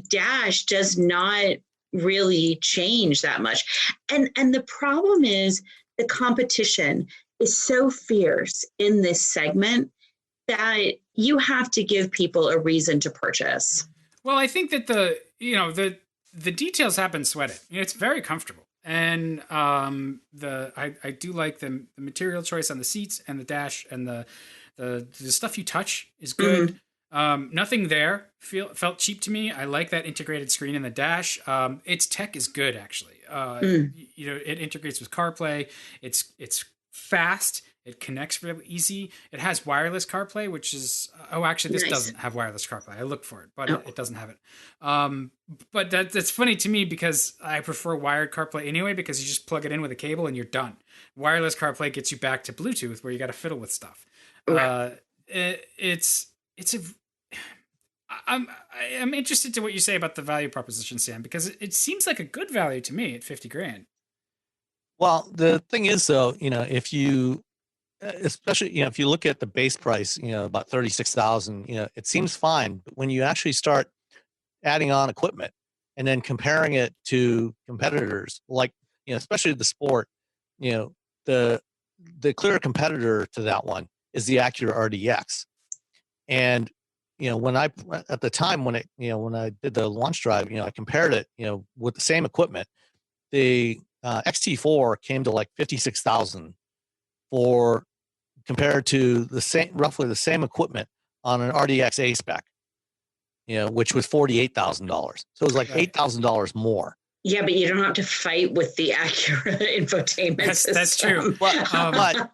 dash does not really change that much. And the problem is the competition is so fierce in this segment that you have to give people a reason to purchase. Well, I think that the details have been sweated. It's very comfortable. And I do like the material choice on the seats and the dash, and the stuff you touch is good. Nothing there felt cheap to me. I like that integrated screen in the dash. Its tech is good, actually. It integrates with CarPlay. It's fast. It connects really easy. It has wireless CarPlay, which is this nice. Doesn't have wireless CarPlay. I looked for it, but it doesn't have it. But that's funny to me because I prefer wired CarPlay anyway, because you just plug it in with a cable and you're done. Wireless CarPlay gets you back to Bluetooth, where you got to fiddle with stuff. Right. I'm interested to what you say about the value proposition, Sam, because it seems like a good value to me at $50,000. Well, the thing is, though, if you, especially, if you look at the base price, about 36,000, it seems fine. But when you actually start adding on equipment and then comparing it to competitors, like, especially the Sport, the clear competitor to that one is the Acura RDX. And, when I did the launch drive, I compared it, with the same equipment. The XT4 came to like 56,000 compared to roughly the same equipment on an RDX A spec, which was $48,000. So it was like $8,000 more. Yeah, but you don't have to fight with the Acura infotainment system. That's true. But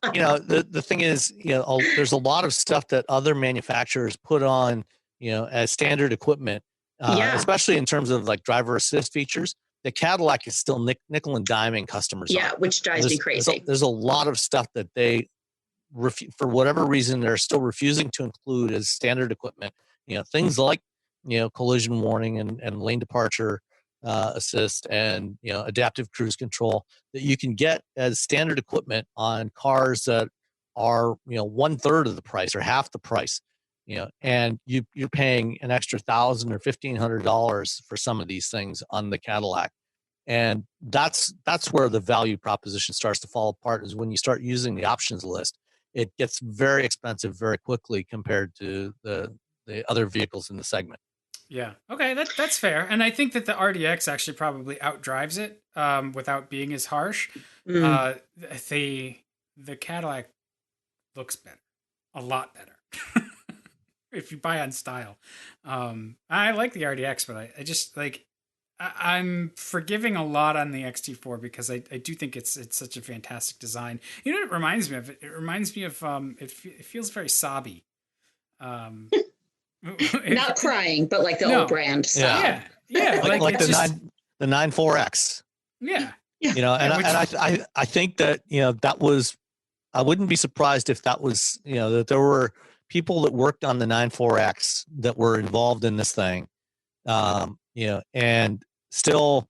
the thing is, there's a lot of stuff that other manufacturers put on, as standard equipment, especially in terms of like driver assist features. The Cadillac is still nickel and diming customers. Yeah, which drives me crazy. There's a lot of stuff that they, for whatever reason, they're still refusing to include as standard equipment. Things like, collision warning and lane departure assist and, adaptive cruise control that you can get as standard equipment on cars that are, 1/3 of the price or half the price. And you're paying an extra $1,000 or $1,500 for some of these things on the Cadillac. And that's where the value proposition starts to fall apart, is when you start using the options list. It gets very expensive very quickly compared to the other vehicles in the segment. Yeah. Okay, that's fair. And I think that the RDX actually probably outdrives it without being as harsh. The Cadillac looks better. A lot better. If you buy on style. I like the RDX, but I just like, I'm forgiving a lot on the XT4 because I do think it's such a fantastic design. You know what it reminds me of? It reminds me of it feels very Sabi. Not crying, but like the old brand. Yeah. like the 94X. Yeah. And I think that that was, I wouldn't be surprised if that was, that there were people that worked on the 94X that were involved in this thing, and still,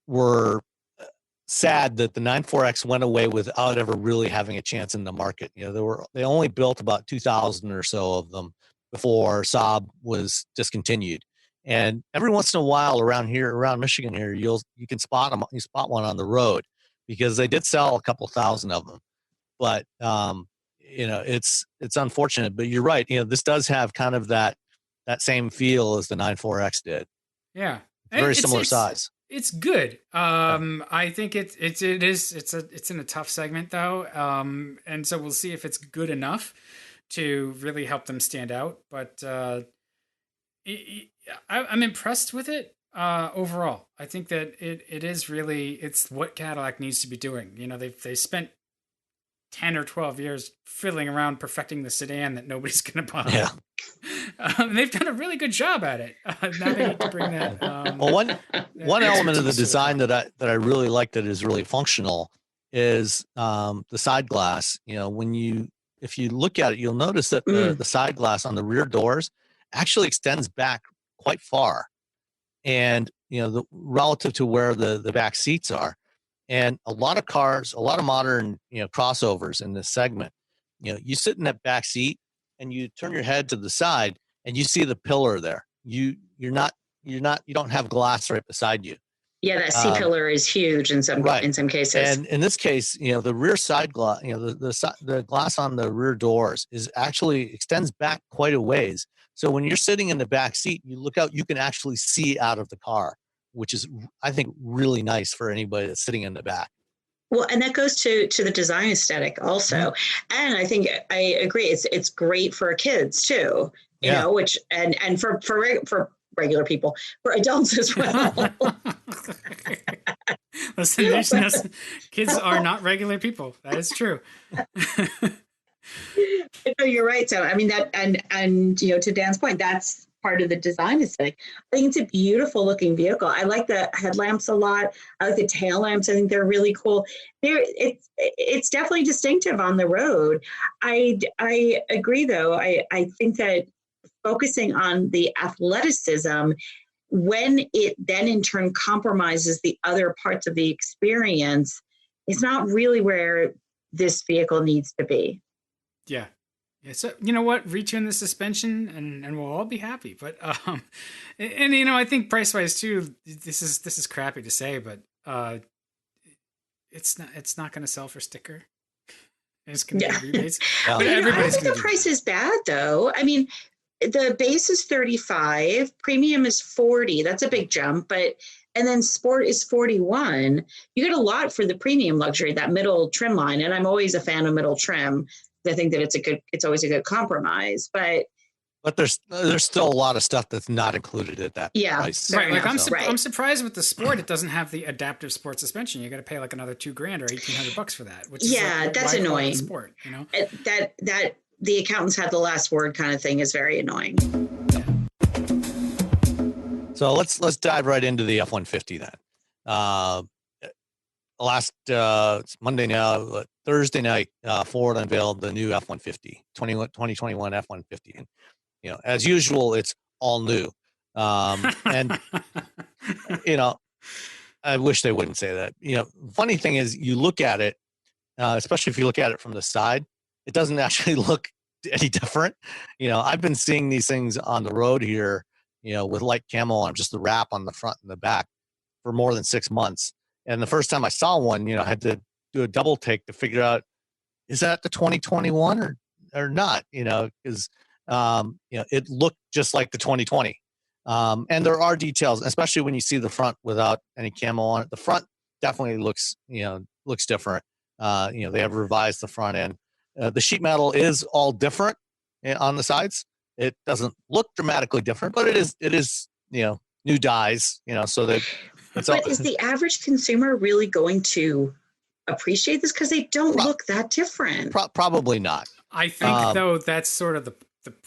were sad that the 94X went away without ever really having a chance in the market. They only built about 2,000 or so of them before Saab was discontinued. And every once in a while around Michigan here, you can spot them. You spot one on the road because they did sell a couple thousand of them. But it's unfortunate. But you're right. This does have kind of that same feel as the 94X did. Yeah, very similar size. It's good. I think it's in a tough segment though, and so we'll see if it's good enough to really help them stand out. But I'm impressed with it overall. I think that it is really, it's what Cadillac needs to be doing. They spent 10 or 12 years fiddling around perfecting the sedan that nobody's going to buy. Yeah. They've done a really good job at it. Now they need to bring that. One element of the design that I really like that is really functional is the side glass. If you look at it, you'll notice that the side glass on the rear doors actually extends back quite far, and relative to where the back seats are. And a lot of cars, a lot of modern, crossovers in this segment, you sit in that back seat and you turn your head to the side and you see the pillar there. You don't have glass right beside you. Yeah, that C pillar is huge in some cases. And in this case, the rear side glass, the glass on the rear doors is actually extends back quite a ways. So when you're sitting in the back seat, you look out, you can actually see out of the car, which is, I think, really nice for anybody that's sitting in the back. Well, and that goes to the design aesthetic also. Mm-hmm. And I think I agree. It's great for kids too, you know, which, and for regular people, for adults as well. Listen, kids are not regular people. That is true. No, you're right. So, I mean, that, and, to Dan's point, that's part of the design aesthetic. I think it's a beautiful looking vehicle. I like the headlamps a lot. I like the tail lamps. I think they're really cool. It's definitely distinctive on the road. I agree though. I think that focusing on the athleticism, when it then in turn compromises the other parts of the experience, is not really where this vehicle needs to be. Yeah. So you know what? Retune the suspension and we'll all be happy. But and I think price wise too, this is crappy to say, but it's not going to sell for sticker. It's going to be rebates. But I don't think the price is bad though. I mean, the base is $35, premium is $40. That's a big jump, and then sport is $41. You get a lot for the premium luxury, that middle trim line, and I'm always a fan of middle trim. I think that it's always a good compromise, but there's still a lot of stuff that's not included at that price. Right. Like I'm surprised with the sport, it doesn't have the adaptive sport suspension. You got to pay like another $2,000 or $1,800 for that, which is that's annoying. Sport, that the accountants have the last word kind of thing is very annoying. So let's dive right into the F-150 then. It's Monday now, Thursday night, Ford unveiled the new F-150, 2021 F-150. And, as usual, it's all new. And, I wish they wouldn't say that. Funny thing is you look at it, especially if you look at it from the side, it doesn't actually look any different. I've been seeing these things on the road here, with light camo on, just the wrap on the front and the back for more than 6 months. And the first time I saw one, I had to do a double take to figure out, is that the 2021 or not? Because, it looked just like the 2020. And there are details, especially when you see the front without any camo on it. The front definitely looks different. They have revised the front end. The sheet metal is all different on the sides. It doesn't look dramatically different, but it is new dies, so that. But is the average consumer really going to appreciate this? Because they don't look that different. Probably not. I think, though, that's sort of the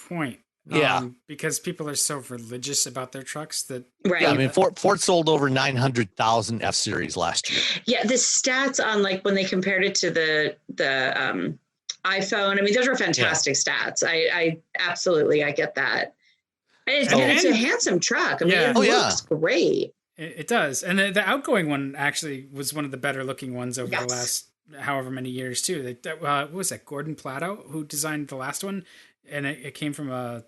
point. Yeah. Because people are so religious about their trucks that. Right. Yeah, I mean, Ford sold over 900,000 F-Series last year. Yeah, the stats on when they compared it to the iPhone, I mean, those are fantastic stats. I absolutely, I get that. And it's a handsome truck. I mean, it looks great. It does. And the outgoing one actually was one of the better looking ones over the last however many years too. What was that? Gordon Plato, who designed the last one, and it came from a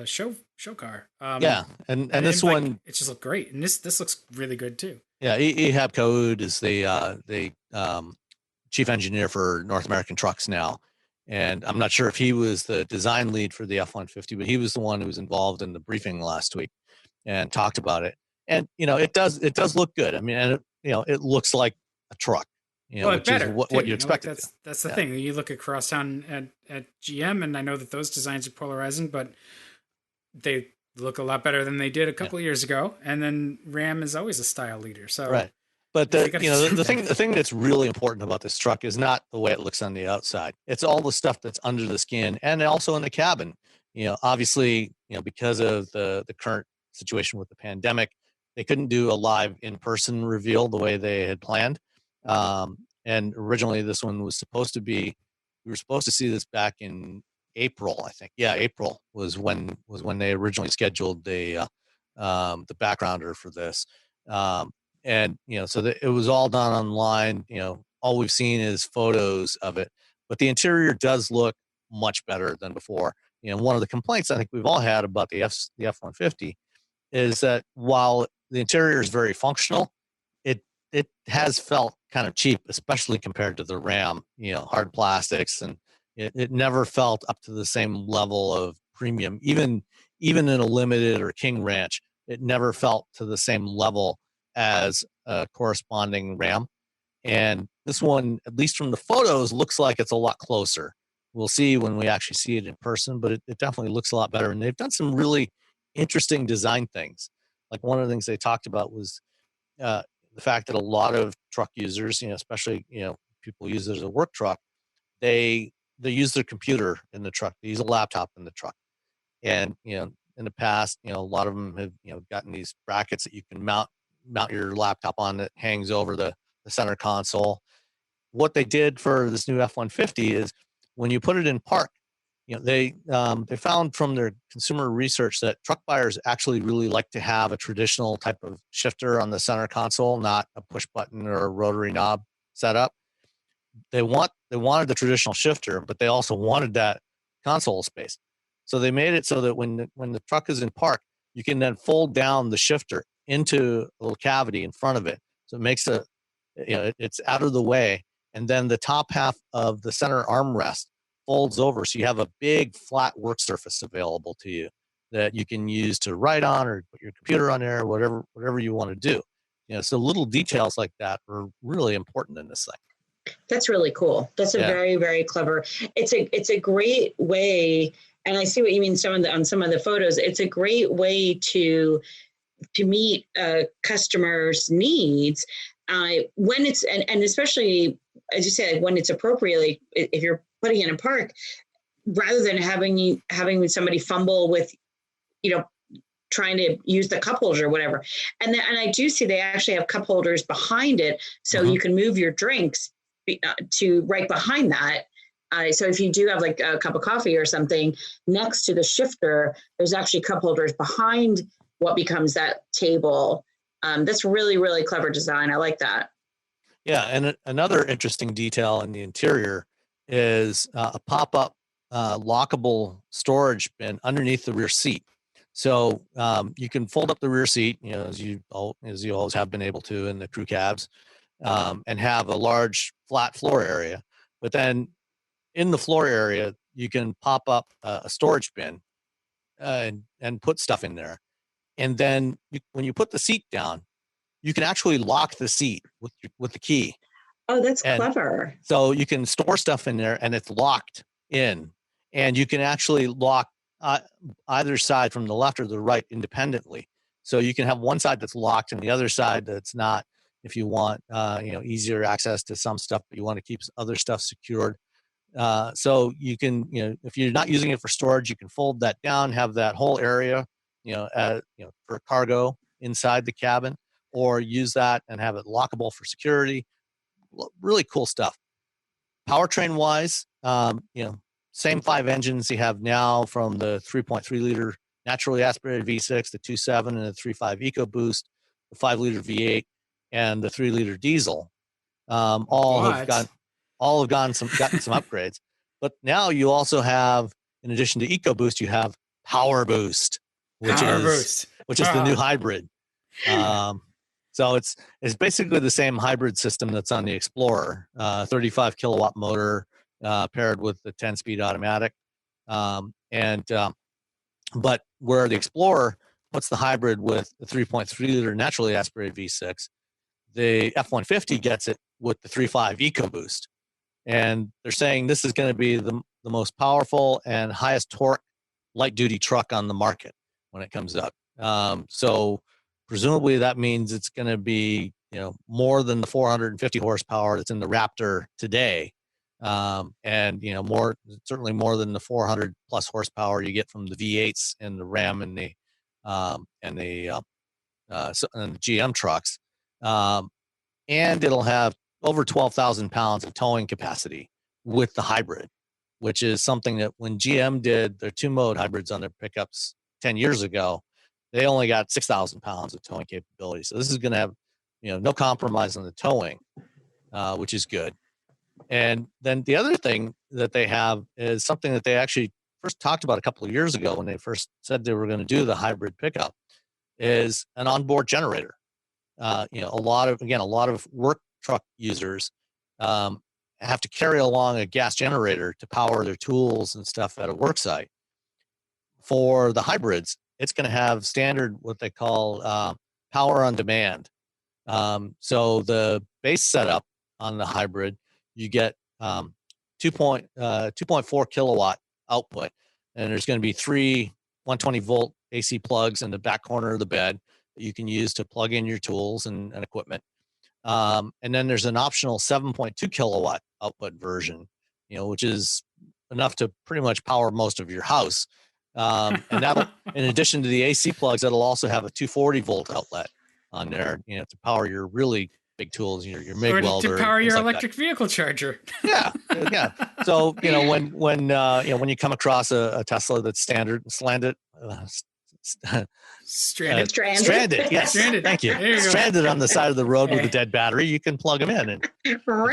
show car. And this one, it just looked great, and this looks really good too. Yeah, Ehab Code is the chief engineer for North American Trucks now, and I'm not sure if he was the design lead for the F-150, but he was the one who was involved in the briefing last week and talked about it. And it does look good. I mean, and it looks like a truck. Which is what you expected. That's the thing. You look at Crosstown at GM, and I know that those designs are polarizing, but they look a lot better than they did a couple of years ago. And then Ram is always a style leader. So right. But the thing that's really important about this truck is not the way it looks on the outside. It's all the stuff that's under the skin and also in the cabin. Obviously, because of the current situation with the pandemic, they couldn't do a live in-person reveal the way they had planned. And originally this one was supposed to be, we were supposed to see this back in April, I think. Yeah, April was when they originally scheduled the backgrounder for this. and so that it was all done online. All we've seen is photos of it, but the interior does look much better than before. One of the complaints I think we've all had about the F-150 is that while the interior is very functional, it has felt kind of cheap, especially compared to the Ram. Hard plastics, and it never felt up to the same level of premium. Even in a limited or King Ranch, it never felt to the same level as a corresponding Ram. And this one, at least from the photos, looks like it's a lot closer. We'll see when we actually see it in person, but it definitely looks a lot better. And they've done some really interesting design things. Like one of the things they talked about was the fact that a lot of truck users, especially people use it as a work truck, they use their computer in the truck. They use a laptop in the truck, and in the past, a lot of them have gotten these brackets that you can mount your laptop on that hangs over the center console. What they did for this new F-150 is when you put it in park, they found from their consumer research that truck buyers actually really like to have a traditional type of shifter on the center console, not a push button or a rotary knob setup. They wanted the traditional shifter, but they also wanted that console space. So they made it so that when the truck is in park, you can then fold down the shifter into a little cavity in front of it. So it makes it's out of the way. And then the top half of the center armrest folds over. So you have a big flat work surface available to you that you can use to write on or put your computer on there, whatever you want to do. So little details like that are really important in this thing. That's really cool. That's a very, very clever. It's a great way, and I see what you mean. On some of the photos, it's a great way to meet customers' needs when it's and especially as you say, when it's appropriately. If you're putting it in a park, rather than having somebody fumble with, trying to use the cup holders or whatever. And I do see they actually have cup holders behind it, so you can move your drinks to right behind that. So if you do have like a cup of coffee or something next to the shifter, there's actually cup holders behind what becomes that table. That's really, really clever design. I like that. Yeah, and another interesting detail in the interior is a pop-up lockable storage bin underneath the rear seat. So you can fold up the rear seat, as you always have been able to in the crew cabs, and have a large flat floor area. But then in the floor area, you can pop up a storage bin and put stuff in there. And then when you put the seat down, you can actually lock the seat with the key. Oh, that's clever. So you can store stuff in there and it's locked in. And you can actually lock either side from the left or the right independently. So you can have one side that's locked and the other side that's not, if you want easier access to some stuff, but you want to keep other stuff secured. So you can, if you're not using it for storage, you can fold that down, have that whole area, for cargo inside the cabin, or use that and have it lockable for security. Really cool stuff. Powertrain wise, same 5 engines you have now, from the 3.3 liter naturally aspirated V6, the 2.7 and the 3.5 EcoBoost, the 5 liter V8, and the 3 liter diesel. All have gotten some upgrades. But now you also have, in addition to EcoBoost, you have Power Boost, which is the new hybrid. So it's basically the same hybrid system that's on the Explorer, 35 kilowatt motor paired with the 10-speed automatic. But where the Explorer puts the hybrid with the 3.3 liter naturally aspirated V6, the F-150 gets it with the 3.5 EcoBoost. And they're saying this is going to be the most powerful and highest torque light duty truck on the market when it comes up. So presumably that means it's going to be, more than the 450 horsepower that's in the Raptor today. And certainly more than the 400 plus horsepower you get from the V8s and the Ram and the GM trucks. And it'll have over 12,000 pounds of towing capacity with the hybrid, which is something that when GM did their 2-mode hybrids on their pickups 10 years ago, they only got 6,000 pounds of towing capability. So this is going to have, no compromise on the towing, which is good. And then the other thing that they have is something that they actually first talked about a couple of years ago when they first said they were going to do the hybrid pickup, is an onboard generator. A lot of work truck users have to carry along a gas generator to power their tools and stuff at a work site. For the hybrids, it's going to have standard what they call power on demand. So the base setup on the hybrid, you get 2.4 kilowatt output, and there's going to be 3 120 volt AC plugs in the back corner of the bed that you can use to plug in your tools and equipment. And then there's an optional 7.2 kilowatt output version, which is enough to pretty much power most of your house. And that'll, in addition to the AC plugs, that'll also have a 240 volt outlet on there, to power your really big tools, your MIG welder, to power your like electric vehicle charger. Yeah. So when you come across a Tesla that's stranded. Yes. Stranded. Thank you. Stranded on the side of the road with a dead battery, you can plug them in and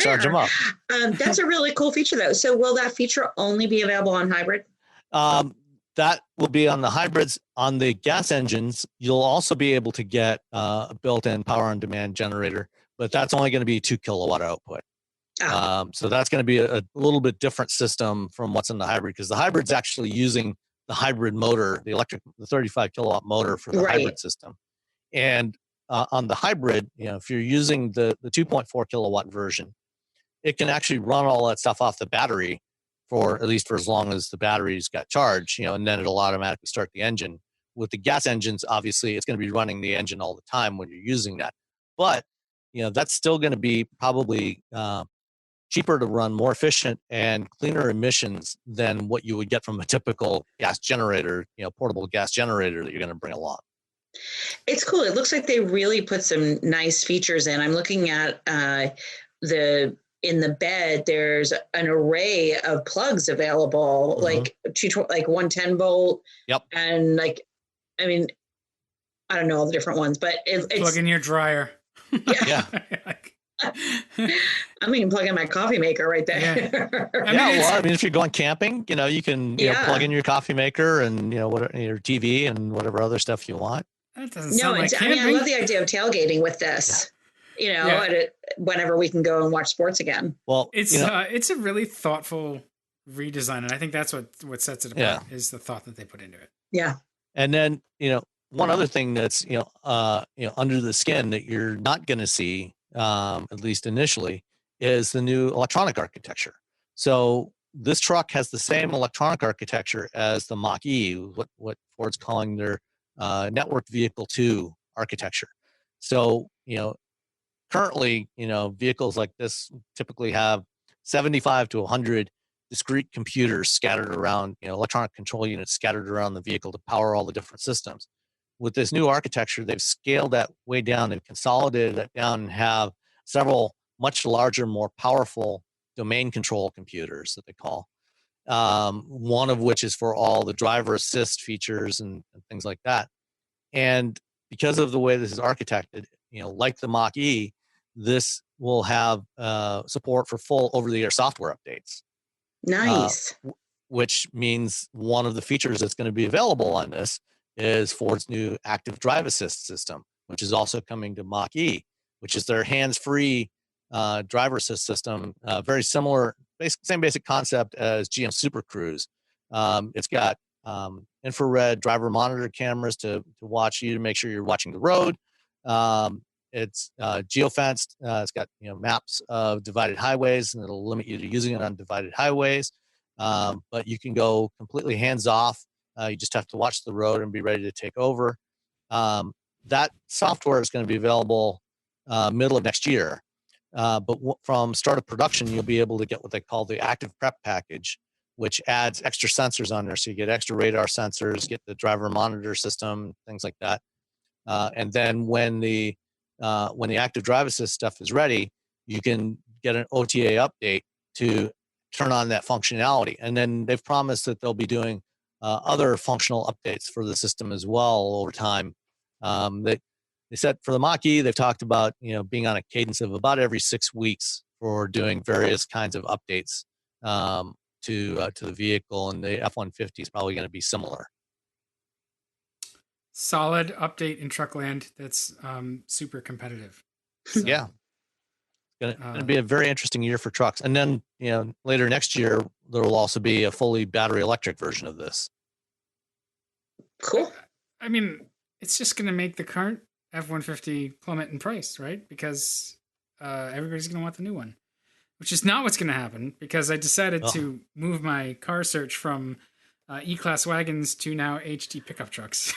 charge them up. That's a really cool feature, though. So will that feature only be available on hybrid? That will be on the hybrids. On the gas engines, you'll also be able to get a built-in power on demand generator, but that's only going to be 2 kilowatt output. So that's going to be a little bit different system from what's in the hybrid, because the hybrid's actually using the hybrid motor, the 35 kilowatt motor for the hybrid system. And on the hybrid, if you're using the 2.4 kilowatt version, it can actually run all that stuff off the battery for at least for as long as the battery's got charge, and then it'll automatically start the engine. With the gas engines, obviously, it's going to be running the engine all the time when you're using that. But, that's still going to be probably cheaper to run, more efficient, and cleaner emissions than what you would get from a typical gas generator, portable gas generator that you're going to bring along. It's cool. It looks like they really put some nice features in. I'm looking at in the bed, there's an array of plugs available, like 110 volt. Yep. And I don't know all the different ones, but it's plug in your dryer. Yeah. I'm even plug in my coffee maker right there. Yeah. If you're going camping, you can plug in your coffee maker and whatever, your TV and whatever other stuff you want. That doesn't sound like camping. I love the idea of tailgating with this. Whenever we can go and watch sports again. Well, it's a really thoughtful redesign, and I think that's what sets it apart is the thought that they put into it. Yeah. And then one other thing that's under the skin that you're not going to see, at least initially, is the new electronic architecture. So this truck has the same electronic architecture as the Mach-E, what Ford's calling their networked vehicle 2 architecture. So currently, vehicles like this typically have 75 to 100 discrete computers scattered around, electronic control units scattered around the vehicle to power all the different systems. With this new architecture, they've scaled that way down and consolidated that down and have several much larger, more powerful domain control computers that they call. One of which is for all the driver assist features and things like that. And because of the way this is architected, like the Mach-E, this will have support for full over-the-air software updates. Nice. Which means one of the features that's going to be available on this is Ford's new active drive assist system, which is also coming to Mach-E, which is their hands-free driver assist system. Very similar, same basic concept as GM Super Cruise. It's got infrared driver monitor cameras to watch you to make sure you're watching the road. It's geofenced. It's got maps of divided highways, and it'll limit you to using it on divided highways. But you can go completely hands off. You just have to watch the road and be ready to take over. That software is going to be available middle of next year. But from start of production, you'll be able to get what they call the active prep package, which adds extra sensors on there. So you get extra radar sensors, get the driver monitor system, things like that. And then when the active drive assist stuff is ready, you can get an OTA update to turn on that functionality. And then they've promised that they'll be doing other functional updates for the system as well over time. That They said for the Mach-E, they've talked about, being on a cadence of about every 6 weeks for doing various kinds of updates to the vehicle, and the F-150 is probably going to be similar. Solid update in Truckland that's super competitive. So, yeah. It's going to be a very interesting year for trucks. And then, later next year, there will also be a fully battery electric version of this. Cool. I mean, it's just going to make the current F-150 plummet in price, right? Because everybody's going to want the new one, which is not what's going to happen, because I decided to move my car search from E-Class wagons to now HD pickup trucks.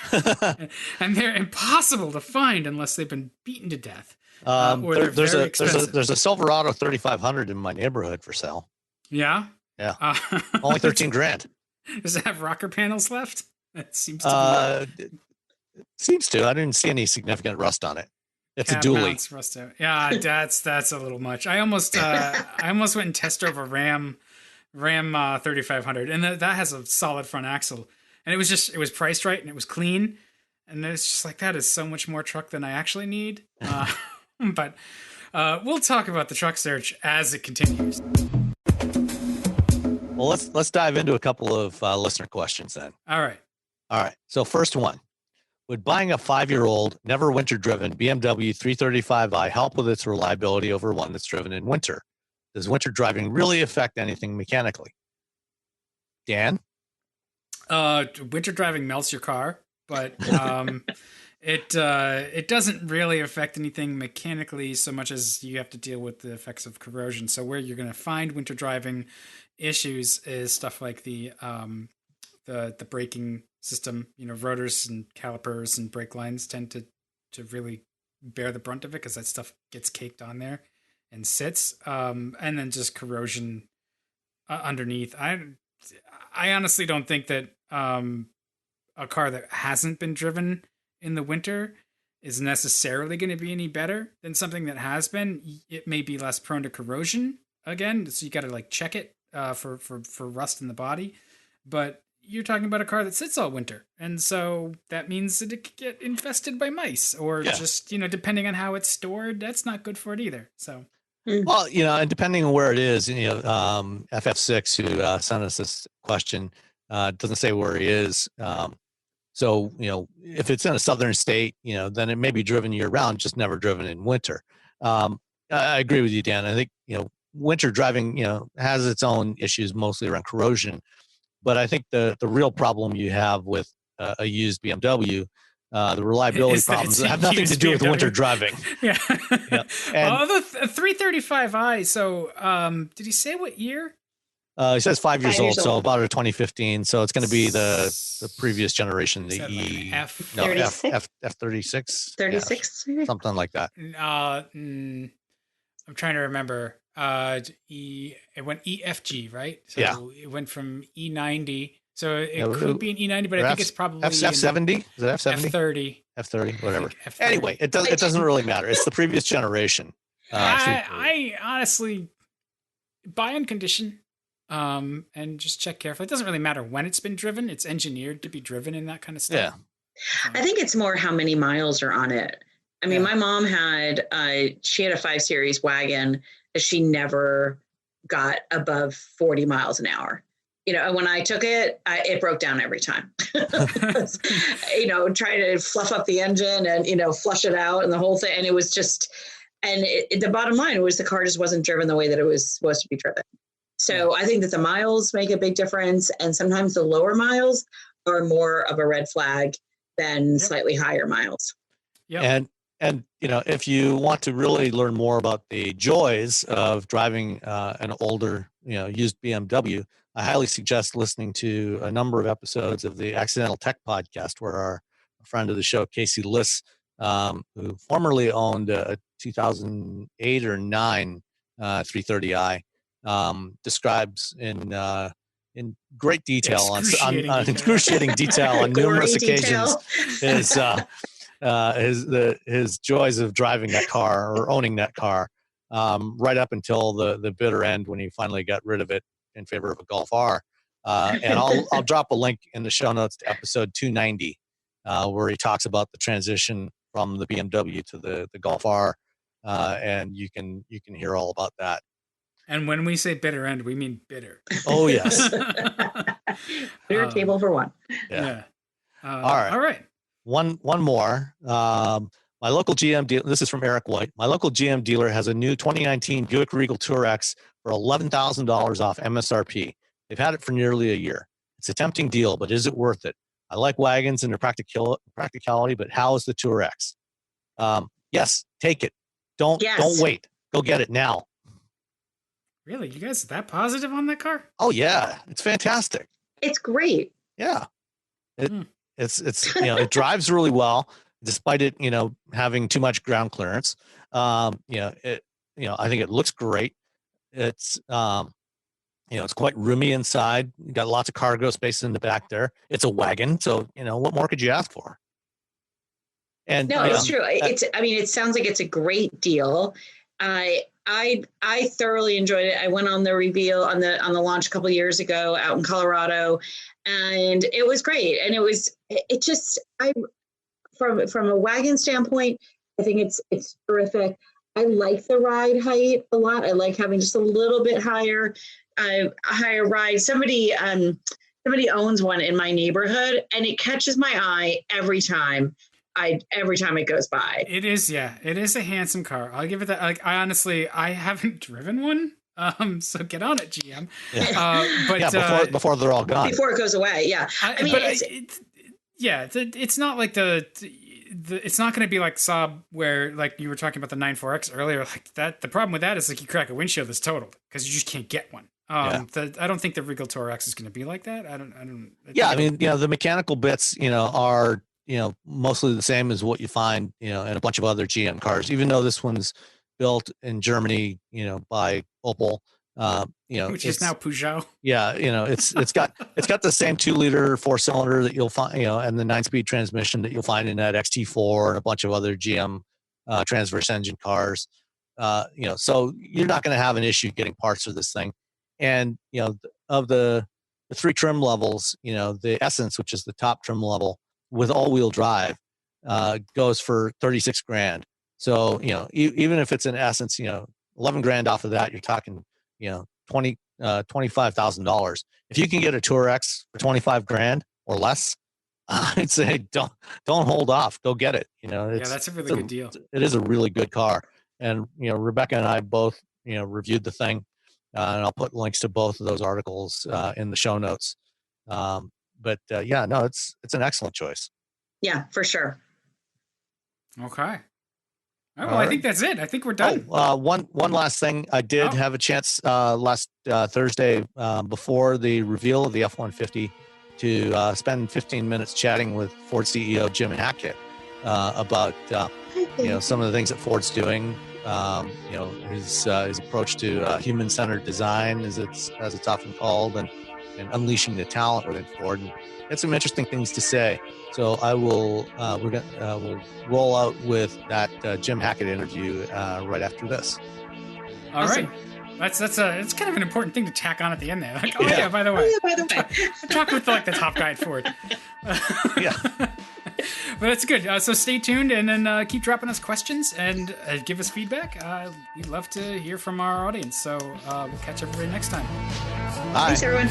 And they're impossible to find unless they've been beaten to death. Or they're very expensive. There's a Silverado 3500 in my neighborhood for sale. Yeah? Yeah. Only 13 grand. Does it have rocker panels left? It seems to be. It seems to. I didn't see any significant rust on it. It's Cab a dually. mounts rust out. Yeah, that's a little much. I almost went and test drove a Ram 3500, and that has a solid front axle, and it was priced right and it was clean, and it's just like, that is so much more truck than I actually need. But we'll talk about the truck search as it continues. Well, let's dive into a couple of listener questions then. All right. So first one: would buying a 5-year-old, never winter-driven BMW 335i help with its reliability over one that's driven in winter? Does winter driving really affect anything mechanically? Dan? Winter driving melts your car, but it doesn't really affect anything mechanically so much as you have to deal with the effects of corrosion. So where you're going to find winter driving issues is stuff like the braking system. Rotors and calipers and brake lines tend to really bear the brunt of it because that stuff gets caked on there and sits. And then just corrosion underneath. I honestly don't think that a car that hasn't been driven in the winter is necessarily going to be any better than something that has been. It may be less prone to corrosion again, so you got to check it for rust in the body. But you're talking about a car that sits all winter, and so that means that it could get infested by mice, or just depending on how it's stored, that's not good for it either. So. Well, and depending on where it is, FF6, who sent us this question, doesn't say where he is. So, if it's in a southern state, then it may be driven year round, just never driven in winter. I agree with you, Dan. I think, winter driving, has its own issues, mostly around corrosion. But I think the real problem you have with a used BMW, the reliability problems have nothing to do with winter driving. Yeah. And, the 335i. So, did he say what year? He says 5 years old, so about a 2015. So it's going to be the previous generation, the F36, 36, something like that. I'm trying to remember. It went EFG, right? So it went from E90. So it could be an E90, but I think it's probably F70. Is it F70? F30. F30, whatever. F30. Anyway, it doesn't really matter. It's the previous generation. I honestly buy on condition. And just check carefully. It doesn't really matter when it's been driven. It's engineered to be driven in that kind of stuff. Yeah. I think it's more how many miles are on it. I mean, my mom had a 5 Series wagon that she never got above 40 miles an hour. When I took it, it broke down every time. Trying to fluff up the engine and, flush it out and the whole thing. And it was just, and the bottom line was the car just wasn't driven the way that it was supposed to be driven. So I think that the miles make a big difference. And sometimes the lower miles are more of a red flag than slightly higher miles. Yeah. And if you want to really learn more about the joys of driving an older, used BMW, I highly suggest listening to a number of episodes of the Accidental Tech podcast, where our friend of the show, Casey Liss, who formerly owned a 2008 or 9 330i, describes in great detail on excruciating detail on numerous occasions his joys of driving that car or owning that car, right up until the bitter end when he finally got rid of it in favor of a Golf R. And I'll drop a link in the show notes to episode 290, where he talks about the transition from the BMW to the Golf R, and you can hear all about that. And when we say bitter end, we mean bitter. Oh yes, Bitter table for one. yeah. All right. One more. My local GM dealer, this is from Eric White. My local GM dealer has a new 2019 Buick Regal Tour X for $11,000 off MSRP. They've had it for nearly a year. It's a tempting deal, but is it worth it? I like wagons and their practicality, but how is the Tour X? Yes, take it. Don't wait. Go get it now. Really? You guys that positive on that car? Oh yeah, it's fantastic. It's great. Yeah. It's it drives really well despite it, having too much ground clearance. I think it looks great. It's it's quite roomy inside. You got lots of cargo space in the back there. It's a wagon, so what more could you ask for? And no, it's true. It sounds like it's a great deal. I thoroughly enjoyed it. I went on the reveal on the launch a couple of years ago out in Colorado, and it was great. And from a wagon standpoint, I think it's terrific. I like the ride height a lot. I like having just a little bit higher ride. Somebody owns one in my neighborhood, and it catches my eye every time it goes by. It is a handsome car. I'll give it that. Like, I haven't driven one. So get on it, GM. But before they're all gone. Before it goes away, yeah. It's not like it's not going to be like Saab, where like you were talking about the 94X earlier. Like that, the problem with that is like you crack a windshield that's totaled because you just can't get one. I don't think the Regal Tour X is going to be like that. I don't. The mechanical bits, are mostly the same as what you find, in a bunch of other GM cars, even though this one's built in Germany, by Opel, which is now Peugeot. Yeah. It's got the same 2-liter 4-cylinder that you'll find, and the 9-speed transmission that you'll find in that XT4 and a bunch of other GM, transverse engine cars. So you're not going to have an issue getting parts for this thing. And, of the 3 trim levels, the Essence, which is the top trim level, with all-wheel drive, goes for $36,000. So even if it's an Essence, $11,000 off of that, you're talking $25,000. If you can get a Tour X for $25,000 or less, I'd say don't hold off. Go get it. That's a really good deal. It is a really good car, and Rebecca and I both reviewed the thing, and I'll put links to both of those articles in the show notes. It's an excellent choice. Yeah, for sure. Okay. Well, I think that's it. I think we're done. One last thing. I did have a chance last Thursday before the reveal of the F-150 to spend 15 minutes chatting with Ford CEO Jim Hackett about some of the things that Ford's doing. His approach to human-centered design, as it's often called, and unleashing the talent within Ford. And had some interesting things to say. So I will we'll roll out with that Jim Hackett interview right after this. All right. That's it's kind of an important thing to tack on at the end there. Like, by the way. Talk with like the top guy at Ford. Yeah. But that's good. So stay tuned and then keep dropping us questions and give us feedback. We'd love to hear from our audience. So we'll catch everybody next time. Bye. Thanks, everyone.